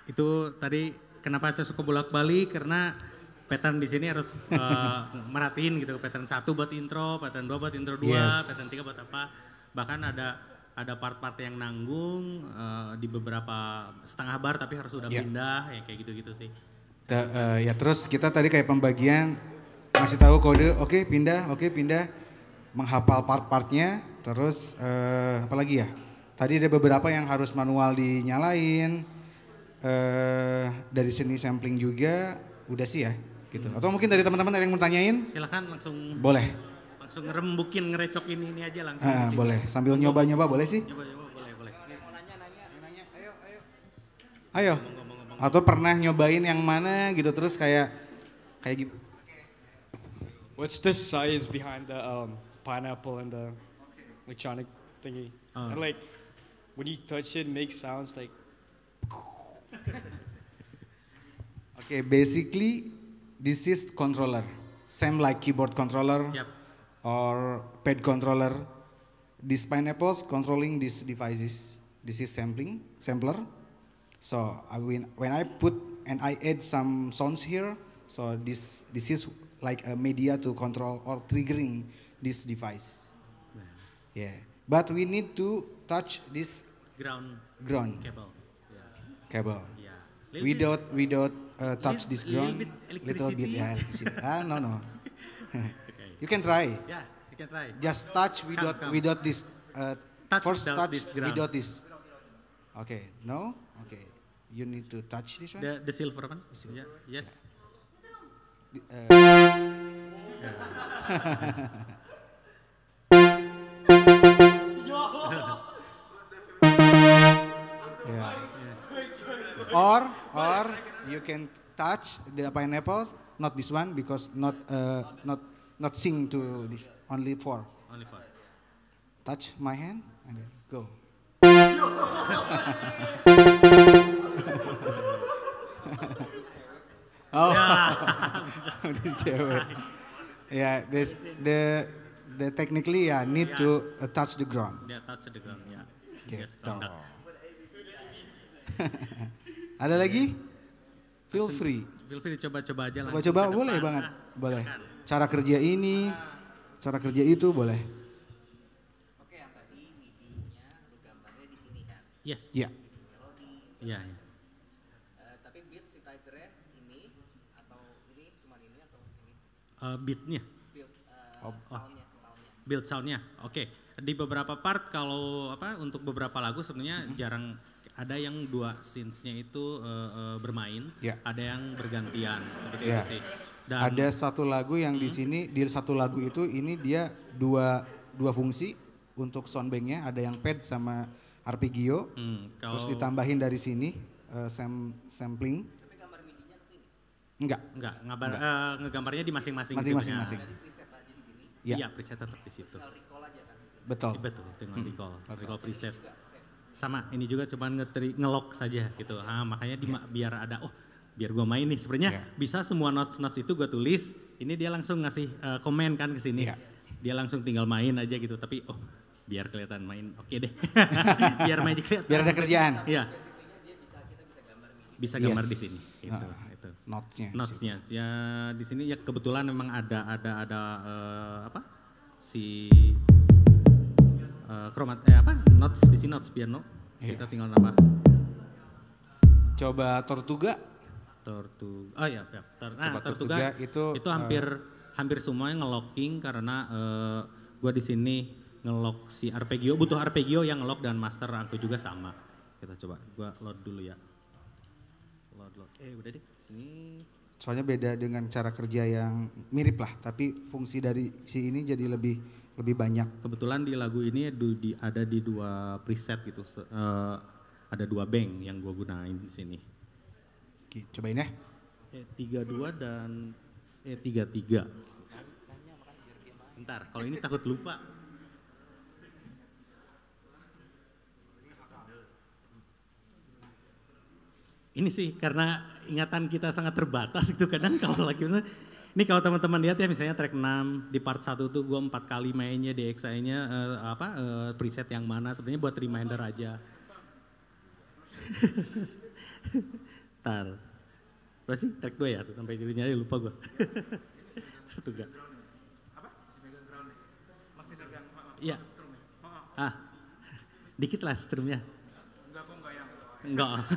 Ya, itu tadi kenapa saya suka bolak-balik karena pattern di sini harus merhatiin gitu. Pattern 1 buat intro, pattern 2 buat intro 2, Yes. pattern 3 buat apa. Bahkan ada part-part yang nanggung di beberapa setengah bar tapi harus udah Ya. pindah ya kayak gitu-gitu sih. Ya terus kita tadi kayak pembagian masih tahu kode, oke pindah, menghafal part-partnya, terus apa lagi ya? Tadi ada beberapa yang harus manual dinyalain, dari seni sampling juga, udah sih ya gitu. Atau mungkin dari teman-teman ada yang mau tanyain? Silakan langsung ngerembukin ngerecokin ini aja langsung di sini. Boleh, sambil nyoba-nyoba boleh sih? Nyoba-nyoba boleh. Ayo. Atau pernah nyobain yang mana gitu terus kayak gitu. What's the science behind the pineapple and the electronic thingy? And like when you touch it, makes sounds like. Okay, basically this is controller, same like keyboard controller Yap. or pad controller. These pineapples controlling these devices. This is sampler. So when I put and I add some sounds here, so this is like a media to control or triggering this device. Yeah, but we need to touch this Ground ground cable. Ya. cable. Ya. Without touch this little ground, bit little bit electricity. yeah, electricity. No. Okay. You can try. Yeah, you can try. Just touch Come. without this. Touch First without touch this ground. without this. Okay, no. Okay, you need to touch this one. The silver one? Yeah. Yes. Yeah. Or you can touch the pineapples, not this one because not sing to this. Only four. Only for. Touch my hand and then go. Oh, this cewek. Yeah, this the technically need to touch the ground. Yeah, touch the ground. Yeah. Yes, Gitu. conduct. Ada lagi? Feel free. Feel free coba-coba aja langsung. Coba-coba ke depan. boleh banget, Ah, boleh. silakan. Cara kerja ini, cara kerja itu boleh. Oke, yang tadi MIDI-nya lu gambarnya di sini kan. Yes. Ya. Kalau di Iya. tapi beat synthesizer-nya ini atau ini cuma ini atau ini Beatnya, build Oh. soundnya. build soundnya. Oke. Di beberapa part kalau untuk beberapa lagu sebenarnya jarang ada yang dua scenes-nya itu bermain, Ya. ada yang bergantian seperti Ya. itu sih. Dan Ada satu lagu yang di sini, di satu lagu itu ini dia dua fungsi untuk soundbanknya, ada yang pad sama arpeggio, terus kalau ditambahin dari sini sampling. Tapi gambar MIDI-nya ke sini. Enggak, ngegambarnya di masing-masing. masing-masing. Jadi preset aja di sini. Iya, Iya, preset tetap di situ. Tinggal recall aja kan. betul. Betul, tinggal recall preset. Sama ini juga cuman ngelock saja gitu. Makanya biar ada biar gua main nih. Sebenarnya Iya. bisa semua notes itu gua tulis. Ini dia langsung ngasih komen kan ke sini. Iya. Dia langsung tinggal main aja gitu. Tapi biar kelihatan main. Oke deh. Biar main kelihatan. Biar ada kerjaan. Iya. Bisa gambar Yes. di sini. Itu. Itu. Notesnya. Notesnya ya di sini ya kebetulan memang ada si notes di sini notes piano. Iya. Kita tinggal nambah Coba Tortuga. Tortuga. Tortuga itu, hampir semuanya ngelocking karena gua di sini ngelock si arpeggio, butuh arpeggio yang ngelock dan master aku juga sama. Kita coba gua load dulu ya. Load. Udah deh, sini. Soalnya beda dengan cara kerja yang mirip lah, tapi fungsi dari si ini jadi lebih banyak. Kebetulan di lagu ini ada di dua preset gitu. Ada dua bank yang gue gunain di sini. Oke, cobain ya. 32 dan 33. Bentar, kalau ini takut lupa. Ini sih karena ingatan kita sangat terbatas gitu kadang kalau lagi ini kalau teman-teman lihat ya misalnya track 6 di part 1 tuh gue 4 kali mainnya DXI-nya preset yang mana sebenarnya buat reminder aja. Ntar. Berapa sih? Track 2 ya? Sampai dirinya aja lupa gue. Satu gak. Apa? Masih megang ground nih. Masih megang Iya. strumnya. Dikit lah strumnya. Enggak kok, enggak yang. Enggak.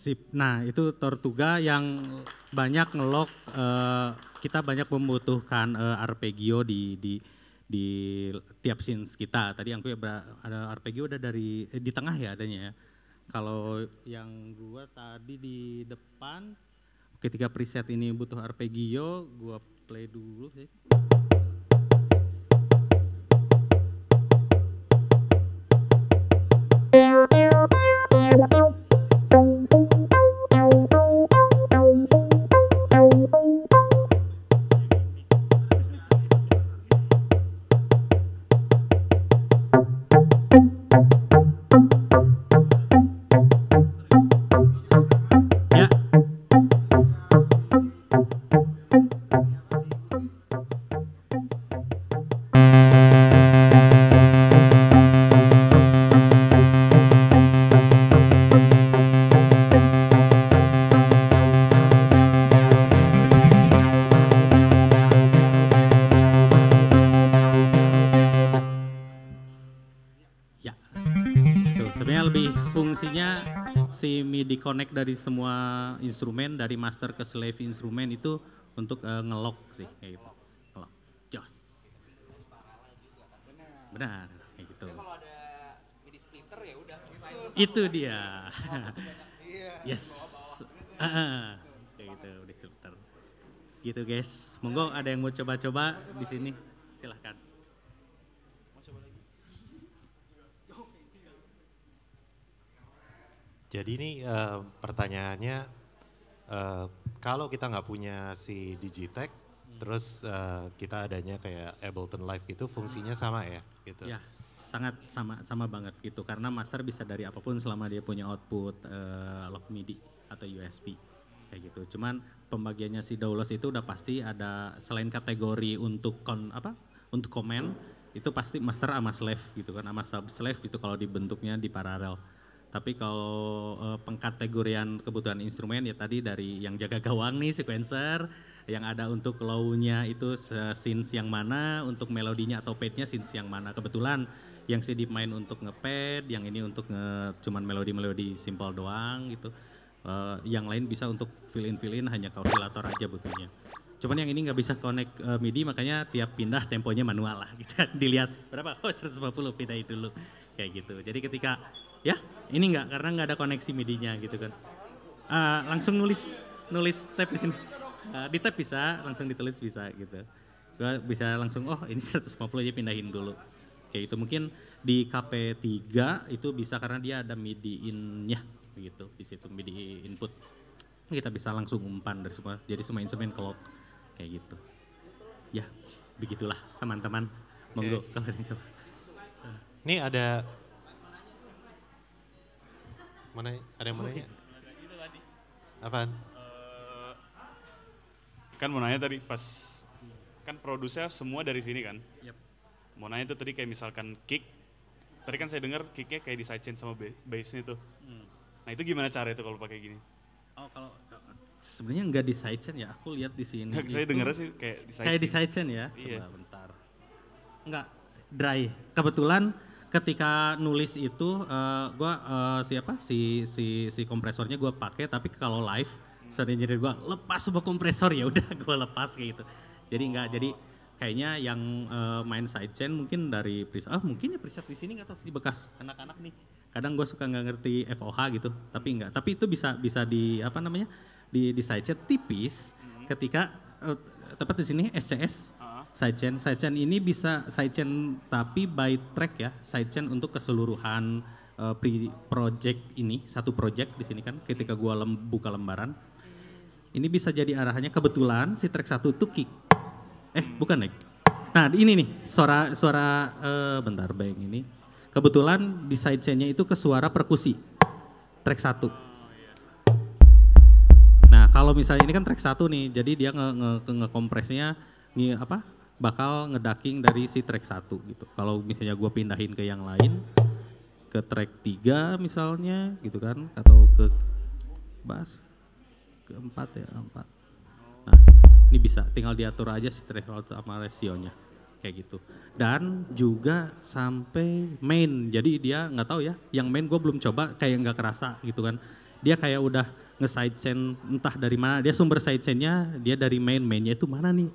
Sip. Nah itu Tortuga yang banyak ngelok, kita banyak membutuhkan arpeggio di tiap scenes kita. Tadi yang gue ada arpeggio udah dari di tengah ya adanya ya. Kalau yang gua tadi di depan, ketika preset ini butuh arpeggio, gua play dulu sih. Ya. Ya, tuh sebenarnya lebih fungsinya si MIDI connect dari semua instrumen, dari master ke slave instrumen itu untuk ngelok sih, kayak gitu. Ngelok, jos. Benar, kayak gitu. Kalau ada MIDI splitter ya udah selesai. Itu dia. Yes. Kayak gitu, udah filter. Gitu guys. Monggo ada yang mau coba-coba di sini, silahkan. Jadi ini pertanyaannya, kalau kita nggak punya si Digitech, terus kita adanya kayak Ableton Live gitu, fungsinya sama ya? Gitu. Ya, sangat sama banget gitu. Karena master bisa dari apapun selama dia punya output log MIDI atau USB kayak gitu. Cuman pembagiannya si Daulos itu udah pasti ada selain kategori untuk untuk komen itu pasti master sama slave gitu kan, sama sub slave itu kalau dibentuknya di paralel. Tapi kalau pengkategorian kebutuhan instrumen ya tadi dari yang jaga gawang nih sequencer, yang ada untuk low-nya itu synth yang mana, untuk melodinya atau pad-nya synth yang mana. Kebetulan yang si Deep main untuk nge-pad, yang ini untuk cuman melodi-melodi simple doang gitu. Yang lain bisa untuk fill-in hanya kalkulator aja butuhnya. Cuman yang ini nggak bisa connect MIDI makanya tiap pindah temponya manual lah gitu kan. Dilihat berapa? Oh 150 pindahin dulu kayak gitu. Jadi ketika ya ini enggak karena nggak ada koneksi MIDI-nya gitu kan. Langsung nulis tab di sini. Di tab bisa, langsung ditulis bisa gitu. Gua bisa langsung oh ini 150 aja pindahin dulu. Kayak gitu mungkin di KP3 itu bisa karena dia ada MIDI in-nya gitu. Di situ MIDI input. Kita bisa langsung umpan dari semua. Jadi semua instrumen clock kayak gitu. Ya, begitulah teman-teman. Monggo kalau ada yang coba. Ini ada mana? Ada yang mau nanya? Apaan? Kan mau nanya tadi pas kan produsnya semua dari sini kan. Yep. Mau nanya tuh tadi kayak misalkan kick. Tadi kan saya dengar kicknya kayak di sidechain sama bassnya tuh. Nah itu gimana cara itu kalau pakai gini? Oh kalau sebenarnya nggak di sidechain ya, aku lihat di sini. Saya dengarnya sih kayak di sidechain. Kayak di sidechain ya, Iya. coba bentar. Enggak, dry. Kebetulan ketika nulis itu si kompresornya gue pakai, tapi kalau live sound engineer gue lepas semua kompresor ya udah gue lepas kayak gitu. Jadi enggak, jadi kayaknya yang main sidechain mungkin dari preset. Mungkin ya preset di sini nggak tahu sih bekas anak-anak nih. Kadang gue suka nggak ngerti FOH gitu, tapi enggak. Tapi itu bisa di di sidechain tipis ketika tepat di sini SCS sidechain ini bisa sidechain tapi by track ya, sidechain untuk keseluruhan project ini, satu project di sini kan ketika gua buka lembaran ini bisa jadi arahannya. Kebetulan si track 1 itu kick bukan nah ini nih suara bentar bayang ini kebetulan di sidechainnya itu ke suara perkusi track 1. Nah kalau misalnya ini kan track 1 nih, jadi dia ngekompresnya bakal ngeducking dari si track 1 gitu. Kalau misalnya gue pindahin ke yang lain, ke track 3 misalnya gitu kan, atau ke bass, ke 4 ya, 4. Nah ini bisa, tinggal diatur aja si threshold sama rasionya kayak gitu. Dan juga sampai main, jadi dia nggak tahu ya, yang main gue belum coba kayak nggak kerasa gitu kan. dia kayak udah nge-sidechain entah dari mana, dia sumber sidechainnya dia dari mainnya itu mana nih.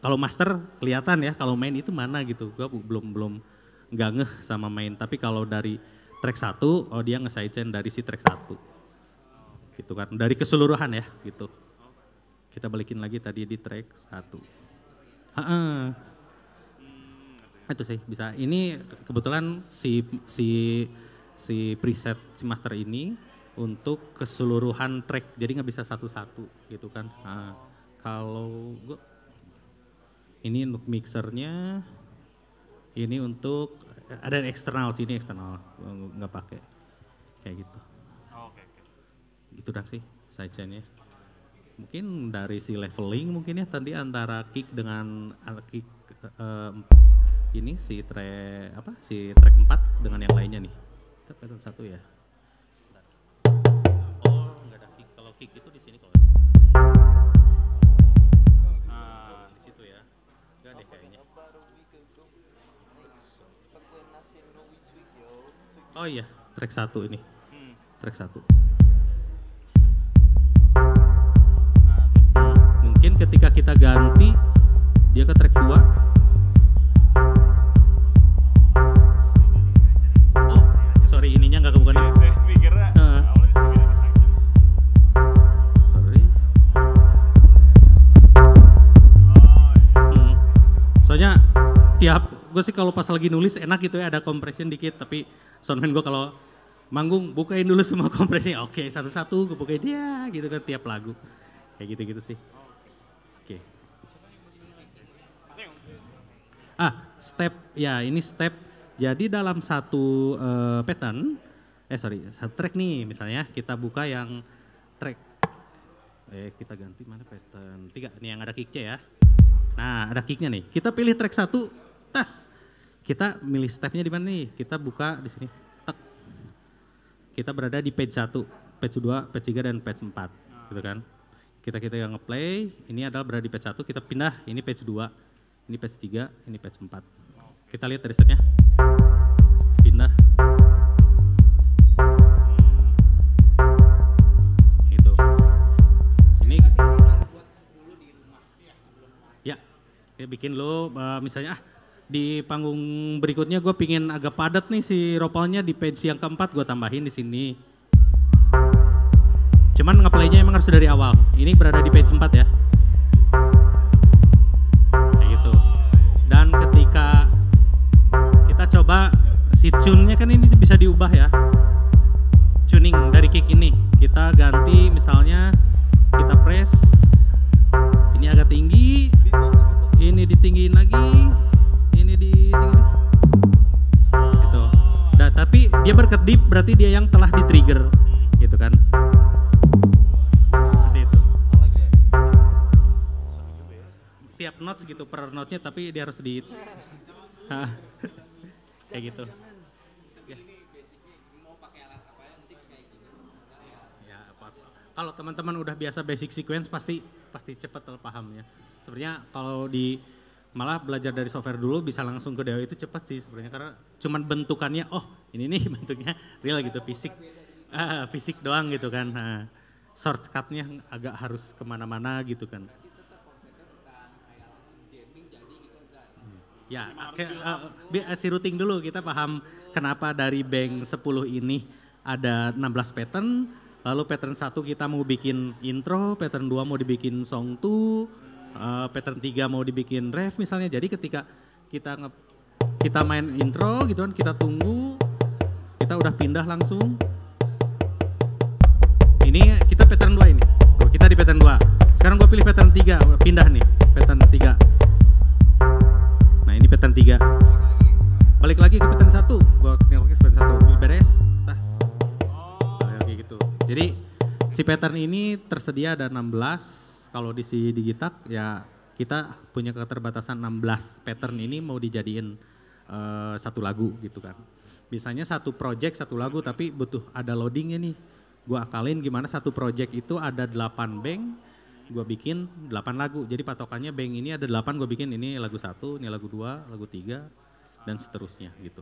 Kalau master kelihatan ya, kalau main itu mana gitu. Gue belum nggak ngeh sama main. Tapi kalau dari track 1, oh dia nge-sidechain dari si track 1. Gitu kan, dari keseluruhan ya gitu. Kita balikin lagi tadi di track 1. Itu sih bisa. Ini kebetulan si preset si master ini untuk keseluruhan track. Jadi nggak bisa satu-satu gitu kan. Nah, kalau gue ini untuk mixernya, ini untuk ada eksternal sini eksternal nggak pakai kayak gitu. Gitu dah sih sidechainnya. Mungkin dari si leveling mungkin ya tadi antara kick dengan kick ini si track 4 dengan yang lainnya nih. Kita pattern 1 ya. Oh nggak ada kick. Kalau kick itu di sini kalau. Di situ ya. Nggak deh kayaknya. Oh iya, track 1 ini. Track 1. Mungkin ketika kita ganti dia ke track 2. Oh, sorry ininya nggak kebuka nih. Saya mikirnya awalnya saya bilang di Sorry. Soalnya gue sih kalau pas lagi nulis enak gitu ya ada compression dikit, tapi soundman gue kalau manggung bukain dulu semua kompresinya. Oke, satu-satu gue bukain dia gitu kan tiap lagu. Kayak gitu-gitu sih. Oke. Step ya ini step. Jadi dalam satu pattern satu track nih misalnya kita buka yang track kita ganti mana pattern 3 nih yang ada kicknya ya. Nah, ada kicknya nih. Kita pilih track 1, tas. Kita milih stepnya di mana nih? Kita buka di sini. Tek. Kita berada di page 1, page 2, page 3 dan page 4, gitu kan. Kita yang nge-play, ini adalah berada di page 1, kita pindah, ini page 2, ini page 3, ini page 4. Kita lihat dari stepnya. Pindah. Gitu. Ini ya bikin lo misalnya di panggung berikutnya gue pingin agak padat nih si ropalnya di page yang keempat gue tambahin di sini. Cuman ngeplaynya emang harus dari awal. Ini berada di page 4 ya. Kayak gitu. Dan ketika kita coba si tune-nya kan ini bisa diubah ya. Tuning dari kick ini. Kita ganti misalnya kita press. Ini agak tinggi. Ini ditinggiin lagi. Ini ditinggiin. Gitu. Nah, tapi dia berkedip berarti dia yang telah di-trigger. Gitu kan. Tiap notes gitu per notes-nya tapi dia harus di kayak gitu. Ya, kalau teman-teman udah biasa basic sequence pasti cepat pahamnya. Sebenarnya kalau malah belajar dari software dulu bisa langsung ke DAW itu cepat sih sebenarnya karena cuman bentukannya ini nih bentuknya real gitu fisik doang gitu kan. Nah, shortcut-nya agak harus kemana-mana gitu kan. Ya, si routing dulu kita paham kenapa dari bank 10 ini ada 16 pattern, lalu pattern 1 kita mau bikin intro, pattern 2 mau dibikin song 2, pattern 3 mau dibikin ref misalnya. Jadi ketika kita main intro gitu kan, kita tunggu, kita udah pindah langsung. Ini kita pattern 2 ini, kita di pattern 2. Sekarang gue pilih pattern 3, pindah nih, pattern 3. Ini pattern 3. Balik lagi ke pattern 1. Gua tinggal pakai pattern 1. Beres. Tas. Kayak gitu. Jadi si pattern ini tersedia ada 16. Kalau di si Digitak ya kita punya keterbatasan 16 pattern ini mau dijadiin satu lagu gitu kan. Misalnya satu project satu lagu tapi butuh ada loadingnya nih. Gua akalin gimana satu project itu ada 8 bank. Gue bikin 8 lagu, jadi patokannya bank ini ada 8 gue bikin, ini lagu 1, ini lagu 2, lagu 3, dan seterusnya gitu.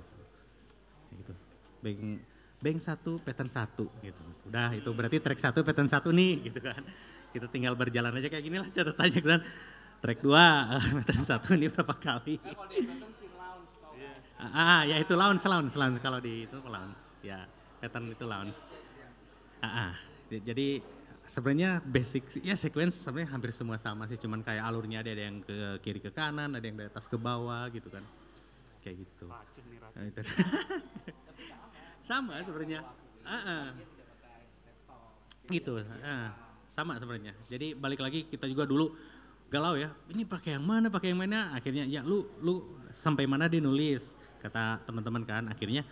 bank 1, pattern 1 gitu. Udah itu berarti track 1, pattern 1 nih gitu kan. Kita tinggal berjalan aja kayak gini lah catatannya kan. Track 2, pattern 1 ini berapa kali. Ya itu lounge kalau di itu lounge. Ya, pattern itu lounge. Jadi sebenarnya basic ya sequence sebenarnya hampir semua sama sih, cuman kayak alurnya ada yang ke kiri ke kanan, ada yang dari atas ke bawah gitu kan. Kayak gitu. Racun nih racun. Nah, itu. Sama sebenarnya. Gitu. Sama sebenarnya. Jadi balik lagi kita juga dulu galau ya. Ini pakai yang mana? Akhirnya ya lu sampai mana dia nulis kata teman-teman kan. Akhirnya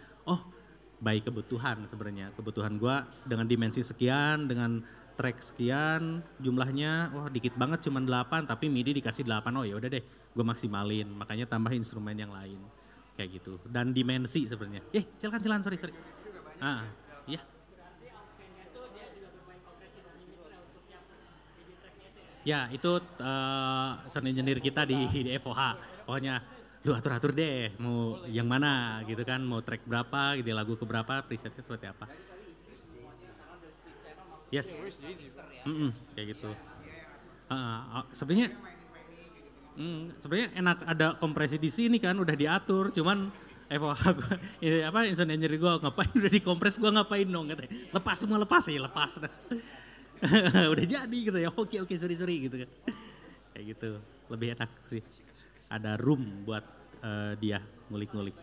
by kebutuhan sebenarnya. Kebutuhan gua dengan dimensi sekian, dengan track sekian, jumlahnya dikit banget cuma 8 tapi MIDI dikasih 8. Oh ya udah deh, gua maksimalin. Makanya tambah instrumen yang lain. Kayak gitu. Dan dimensi sebenarnya. Silakan sorry. Iya. Ya itu sound engineer kita di FOH. Pokoknya lu atur deh mau yang mana gitu kan, mau track berapa gitu, lagu ke berapa, presetnya seperti apa. Yes. Kayak gitu. Sebenarnya enak ada kompresi di sini kan udah diatur, cuman FOH gua, sound engineer gua ngapain udah dikompres, gua ngapain dong katanya. Lepas semua lepas. Udah jadi gitu ya, oke sorry gitu kan. Kayak gitu, lebih enak sih. Ada room buat dia ngulik-ngulik.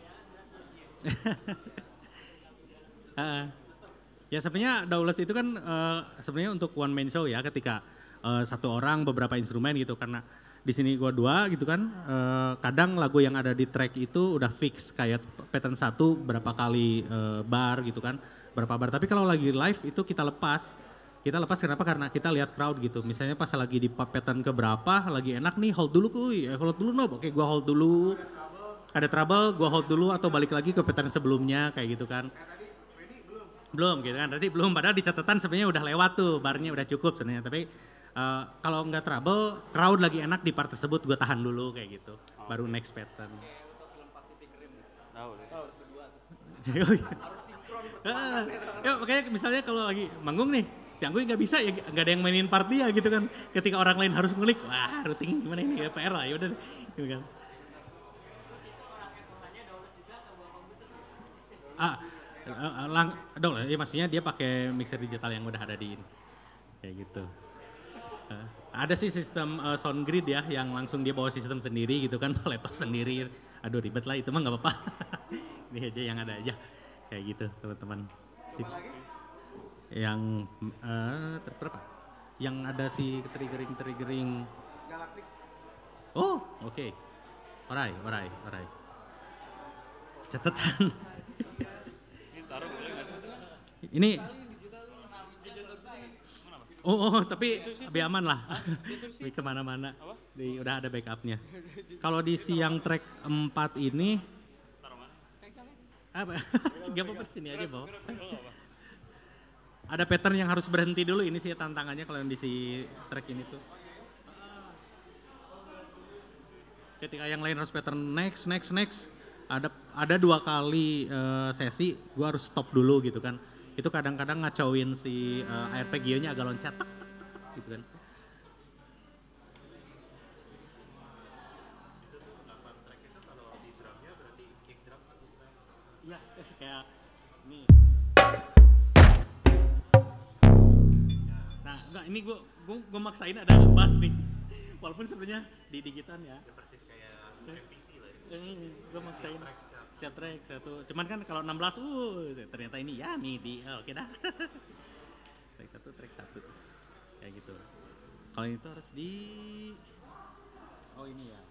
Ya sebenarnya Dauless itu kan sebenarnya untuk one man show ya, ketika satu orang beberapa instrumen gitu, karena di sini gua 2 gitu kan. Kadang lagu yang ada di track itu udah fix kayak pattern 1 berapa kali bar gitu kan, berapa bar. Tapi kalau lagi live itu kita lepas kenapa? Karena kita lihat crowd gitu. Misalnya pas lagi di pattern keberapa, lagi enak nih, hold dulu Nob. Oke, gua hold dulu. Ada trouble, gua hold dulu atau balik lagi ke pattern sebelumnya kayak gitu kan. Belum gitu kan, tadi belum, padahal di catatan sebenarnya udah lewat tuh, barnya udah cukup sebenarnya. Tapi kalau nggak trouble, crowd lagi enak di part tersebut, gua tahan dulu kayak gitu. Baru next pattern. Ya makanya misalnya kalau lagi manggung nih, si Angguy nggak bisa ya nggak ada yang mainin part dia gitu kan. Ketika orang lain harus ngulik, wah routing gimana ini ya, PR lah ya udah gitu kan. Ya maksudnya dia pakai mixer digital yang udah ada di ini. Kayak gitu. Ada sih sistem sound grid ya yang langsung dia bawa sistem sendiri gitu kan, laptop sendiri. Aduh ribet lah, itu mah nggak apa-apa. Ini aja yang ada aja. Kayak gitu teman-teman. Sip. Yang berapa? Yang ada si triggering. Galaktik. Oh, oke. Alright. Catatan. Ini tapi lebih aman lah. Lebih kemana-mana. Udah ada backupnya. Kalau di siang track 4 ini apa? Gak apa-apa, sini aja bawa. Ada pattern yang harus berhenti dulu, ini sih tantangannya kalau yang di si track ini tuh. Ketika yang lain harus pattern next. Ada 2 kali sesi, gue harus stop dulu gitu kan. Itu kadang-kadang ngacauin si arpeggio-nya agak loncat, gitu kan. Iya, kayak ini. Nah, enggak, ini gue maksain ada bass nih. Walaupun sebenarnya di digitan ya. Persis kayak MPC lah. Gue maksain. Siap track satu. Cuman kan kalau 16 ternyata ini ya MIDI. Oke dah. Track 1 kayak gitu. Kalau itu harus ini ya.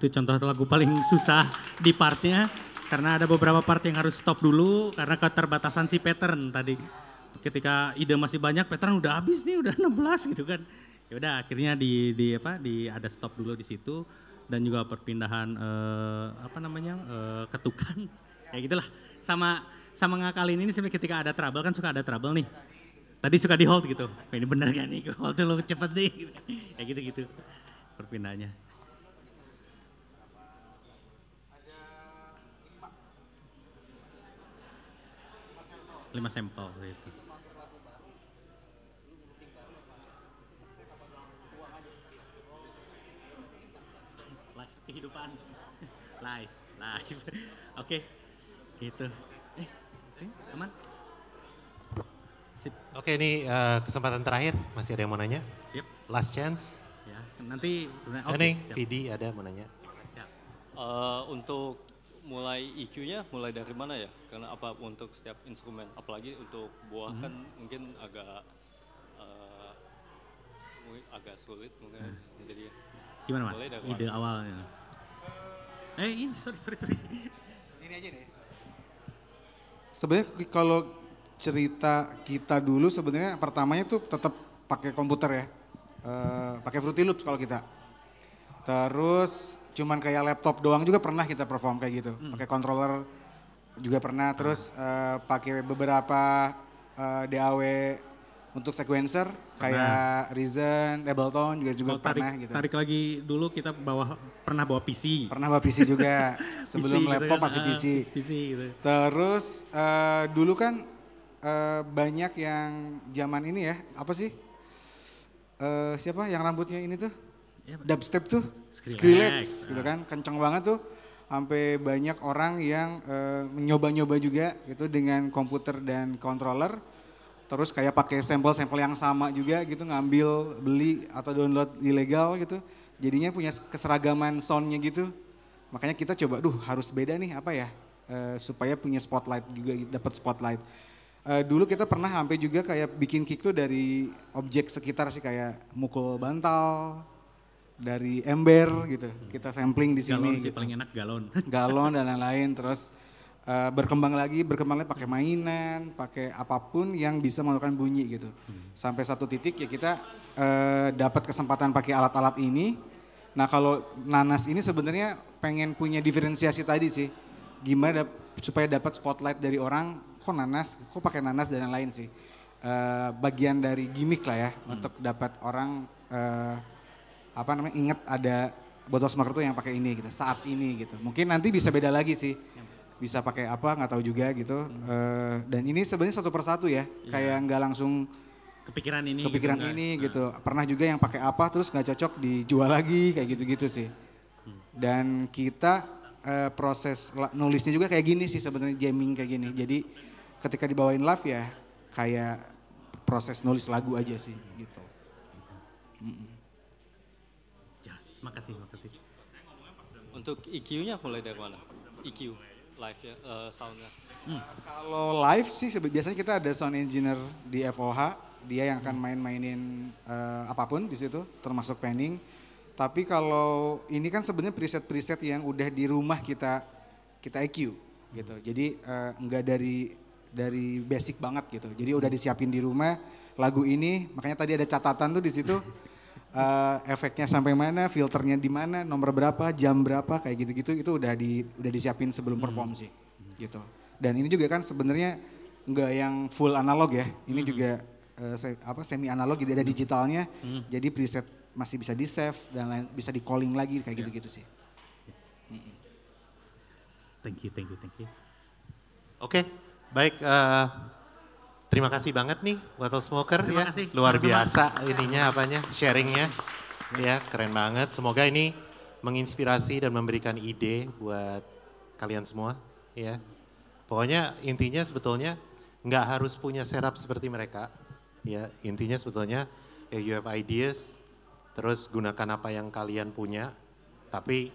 itu contoh lagu paling susah di partnya karena ada beberapa part yang harus stop dulu karena keterbatasan si pattern tadi. Ketika ide masih banyak, pattern udah habis nih, udah 16 gitu kan. Ya udah akhirnya ada stop dulu di situ dan juga perpindahan ketukan. Ya gitulah. Sama ngakalin ini sebenarnya ketika ada trouble kan suka ada trouble nih. Tadi suka di hold gitu. Ini bener kan nih, hold lu cepet nih. Gitu kan. Ya gitu-gitu perpindahannya. 5 sampel gitu. Live kehidupan. Live. Oke. Gitu. Aman? Sip. Oke, ini kesempatan terakhir, masih ada yang mau nanya? Yep. Last chance. Ya, nanti sebenarnya Nih, Vidi ada mau nanya. Siap. Untuk mulai EQ-nya mulai dari mana ya? Karena apa untuk setiap instrumen, apalagi untuk buah kan mungkin agak sulit mungkin. Jadi gimana Mas? Ide awalnya. Ini sorry. Ini aja deh. Sebenarnya kalau cerita kita dulu sebenarnya pertamanya tuh tetap pakai komputer ya. Pakai Fruity Loops kalau kita. Terus cuman kayak laptop doang juga pernah kita perform kayak gitu. Pakai controller juga pernah. Terus pakai beberapa DAW untuk sequencer kayak Reason, Ableton juga pernah gitu. Tarik lagi dulu kita pernah bawa PC. Pernah bawa PC juga. Sebelum PC laptop gitu kan, masih PC. PC gitu. Terus dulu kan banyak yang zaman ini ya, apa sih? Siapa yang rambutnya ini tuh? Dubstep tuh, Skrillex gitu kan, kenceng banget tuh. Sampai banyak orang yang mencoba-nyoba juga gitu dengan komputer dan controller. Terus kayak pakai sampel-sampel yang sama juga gitu, ngambil, beli atau download ilegal gitu. Jadinya punya keseragaman soundnya gitu. Makanya kita coba, harus beda nih apa ya, supaya punya spotlight juga, dapat spotlight. Dulu kita pernah sampai juga kayak bikin kick tuh dari objek sekitar sih, kayak mukul bantal, dari ember gitu. Kita sampling di sini. Galon sih gitu. paling enak galon. Galon dan lain-lain, terus berkembang lagi pakai mainan, pakai apapun yang bisa mengeluarkan bunyi gitu. Sampai satu titik ya kita dapat kesempatan pakai alat-alat ini. Nah kalau Nanas ini sebenarnya pengen punya diferensiasi tadi sih. Gimana supaya dapat spotlight dari orang, kok pakai Nanas dan lain-lain sih. Bagian dari gimmick lah ya untuk dapat orang ingat ada botol smoker tuh yang pakai ini gitu, saat ini gitu. Mungkin nanti bisa beda lagi sih. Bisa pakai apa nggak tahu juga gitu. Dan ini sebenarnya satu persatu ya, kayak nggak langsung kepikiran ini gitu. Pernah juga yang pakai apa terus nggak cocok dijual lagi kayak gitu-gitu sih. Dan kita proses nulisnya juga kayak gini sih sebenarnya, jamming kayak gini. Jadi ketika dibawain live ya kayak proses nulis lagu aja sih gitu. Yes, makasih. Untuk EQ-nya mulai dari mana? EQ live ya, soundnya. Kalau live sih biasanya kita ada sound engineer di FOH, dia yang akan mainin apapun di situ, termasuk panning. Tapi kalau ini kan sebenarnya preset-preset yang udah di rumah kita EQ gitu. Jadi enggak dari basic banget gitu. Jadi udah disiapin di rumah lagu ini, makanya tadi ada catatan tuh di situ. Efeknya sampai mana, filternya di mana, nomor berapa, jam berapa, kayak gitu-gitu itu udah disiapin sebelum perform sih, gitu. Dan ini juga kan sebenarnya nggak yang full analog ya, ini juga semi analog, jadi ada digitalnya, jadi preset masih bisa di save dan lain, bisa di calling lagi kayak gitu-gitu sih. Thank you. Oke, baik. Terima kasih banget nih Bottle Smoker Terima ya, kasih. luar Sama-sama. biasa sharingnya, ya keren banget. Semoga ini menginspirasi dan memberikan ide buat kalian semua, ya. Pokoknya intinya sebetulnya nggak harus punya setup seperti mereka, ya. Intinya sebetulnya you have ideas, terus gunakan apa yang kalian punya, tapi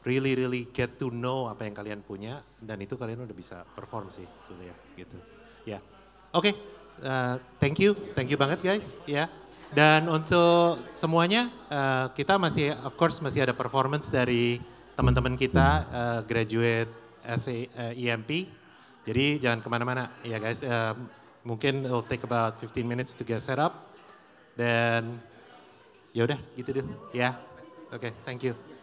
really get to know apa yang kalian punya, dan itu kalian udah bisa perform sih, sebetulnya gitu. Ya, oke, thank you banget guys, ya. Dan untuk semuanya kita masih, of course masih ada performance dari teman-teman kita graduate EMP. Jadi jangan kemana-mana ya guys. Mungkin it'll take about 15 minutes to get set up. Dan ya udah gitu deh ya. Oke, thank you.